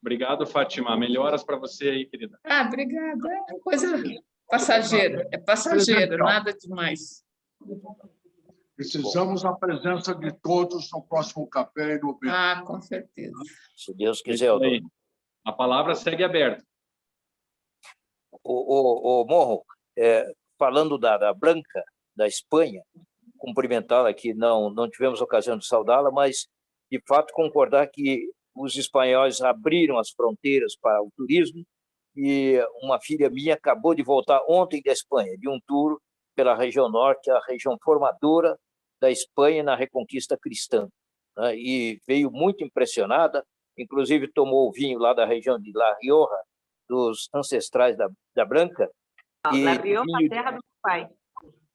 Obrigado, Fátima. Melhoras para você aí, querida.
Obrigada. É coisa passageira, nada demais.
Precisamos da presença de todos no próximo café em novembro.
Com certeza.
Se Deus quiser, Odoni.
A palavra segue aberta.
O Monro, falando da Blanca, da Espanha, cumprimentá-la aqui, não tivemos ocasião de saudá-la, mas, de fato, concordar que os espanhóis abriram as fronteiras para o turismo, e uma filha minha acabou de voltar ontem da Espanha, de um tour pela região norte, a região formadora da Espanha na Reconquista Cristã, né? E veio muito impressionada, inclusive tomou o vinho lá da região de La Rioja, dos ancestrais da Blanca.
La Rioja, terra do pai.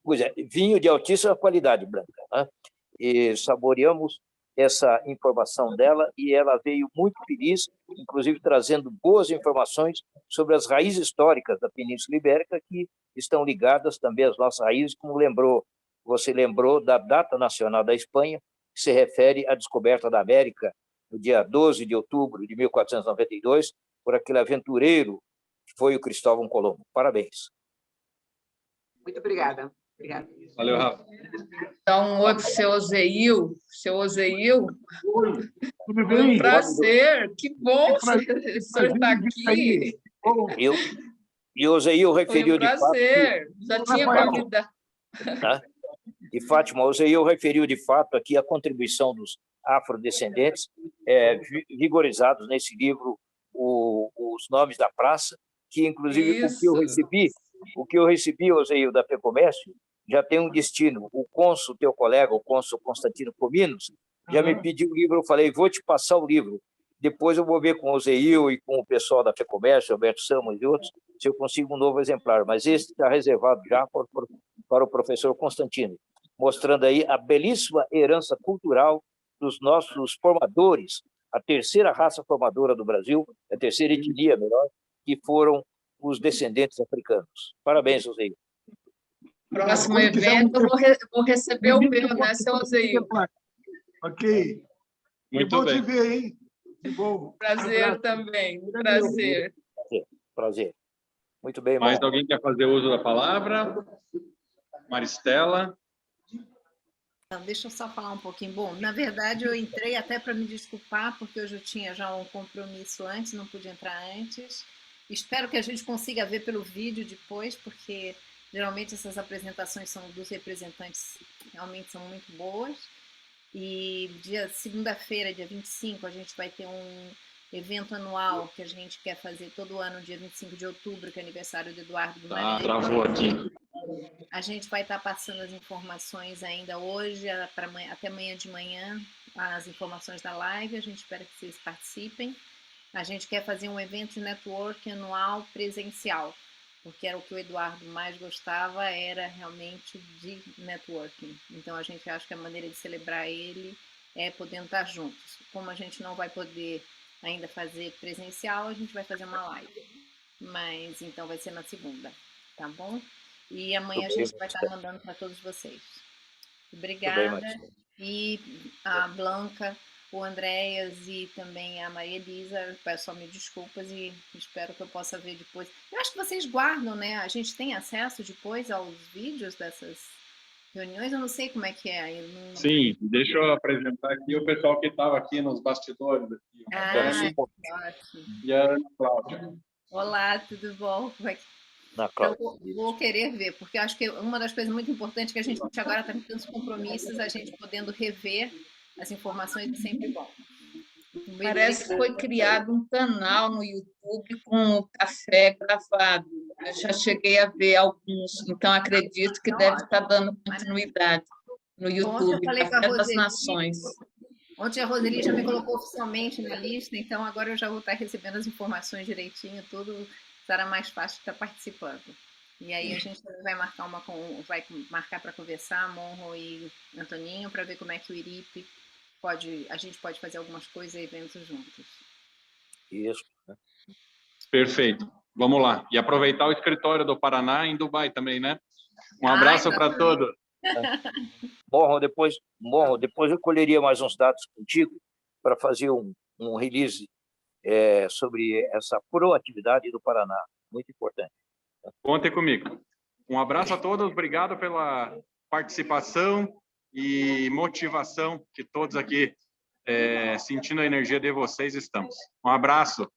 Pois é, vinho de altíssima qualidade, Blanca, né? E saboreamos, essa informação dela e ela veio muito feliz, inclusive trazendo boas informações sobre as raízes históricas da Península Ibérica, que estão ligadas também às nossas raízes, como você lembrou da data nacional da Espanha, que se refere à descoberta da América no dia 12 de outubro de 1492, por aquele aventureiro que foi o Cristóvão Colombo. Parabéns.
Muito obrigada. Obrigada.
Valeu, Rafa.
Então, outro, seu Ozeil. Seu Ozeil,
Tudo
foi um
bem?
prazer. Que bom o senhor está aqui.
E o Zeil
Foi
referiu
um
de fato...
prazer. Já tinha convidado.
Tá? E, Fátima, o Zeil referiu de fato aqui a contribuição dos afrodescendentes, vigorizados nesse livro, Os Nomes da Praça, que, inclusive, o que eu recebi, Ozeil, da FEComércio, já tem um destino. O cônsul, teu colega, o cônsul Constantino Cominos, já me pediu o livro, eu falei, vou te passar o livro. Depois eu vou ver com o Ozeil e com o pessoal da FEComércio, Alberto Samos e outros, se eu consigo um novo exemplar. Mas esse está reservado já para o professor Constantino, mostrando aí a belíssima herança cultural dos nossos formadores, a terceira raça formadora do Brasil, a terceira etnia, melhor, que foram os descendentes africanos. Parabéns, Ozeil.
Próximo evento, eu vou receber o meu, né, seu Ozeil?
Ok.
Muito bem.
Bom te ver, hein? Que bom.
Prazer também, prazer.
Prazer. Muito bem,
Mais
irmão.
alguém quer fazer uso da palavra? Maristela?
Não, deixa eu só falar um pouquinho. Bom, na verdade, eu entrei até para me desculpar, porque eu já tinha um compromisso antes, não pude entrar antes. Espero que a gente consiga ver pelo vídeo depois, porque geralmente essas apresentações dos representantes realmente são muito boas. E segunda-feira, dia 25, a gente vai ter um evento anual que a gente quer fazer todo ano, dia 25 de outubro, que é aniversário do Eduardo Guimarães.
Travou aqui.
A gente vai estar passando as informações ainda hoje, até amanhã de manhã, as informações da live. A gente espera que vocês participem. A gente quer fazer um evento de network anual presencial, porque era o que o Eduardo mais gostava, era realmente de networking. Então, a gente acha que a maneira de celebrar ele é podendo estar juntos. Como a gente não vai poder ainda fazer presencial, a gente vai fazer uma live. Mas, então, vai ser na segunda, tá bom? E amanhã a gente vai estar mandando para todos vocês. Obrigada. E a Blanca, o Andréas e também a Maria Elisa, peço só mil desculpas e espero que eu possa ver depois. Eu acho que vocês guardam, né? A gente tem acesso depois aos vídeos dessas reuniões, eu não sei como é que é.
Sim, deixa eu apresentar aqui o pessoal que estava aqui nos bastidores. Aqui.
Ótimo.
E a Ana Cláudia.
Olá, tudo bom? Eu vou querer ver, porque eu acho que uma das coisas muito importantes que a gente agora está com tantos compromissos, a gente podendo rever as informações é sempre bom.
Parece que foi criado um canal no YouTube com o café gravado. Eu já cheguei a ver alguns, então acredito que deve estar dando continuidade no YouTube, Café das Nações.
Ontem a Roseli já me colocou oficialmente na lista, então agora eu já vou estar recebendo as informações direitinho, tudo será mais fácil de estar participando. E aí a gente vai marcar para conversar, Monro e Antoninho, para ver como é que o IRIP a gente pode fazer algumas coisas e eventos juntos.
Isso.
Perfeito. Vamos lá. E aproveitar o escritório do Paraná em Dubai também, né? Um abraço para todos.
Morro, depois eu colheria mais uns dados contigo para fazer um release sobre essa proatividade do Paraná. Muito importante.
Contem comigo. Um abraço a todos. Obrigado pela participação e motivação que todos aqui, sentindo a energia de vocês, estamos. Um abraço.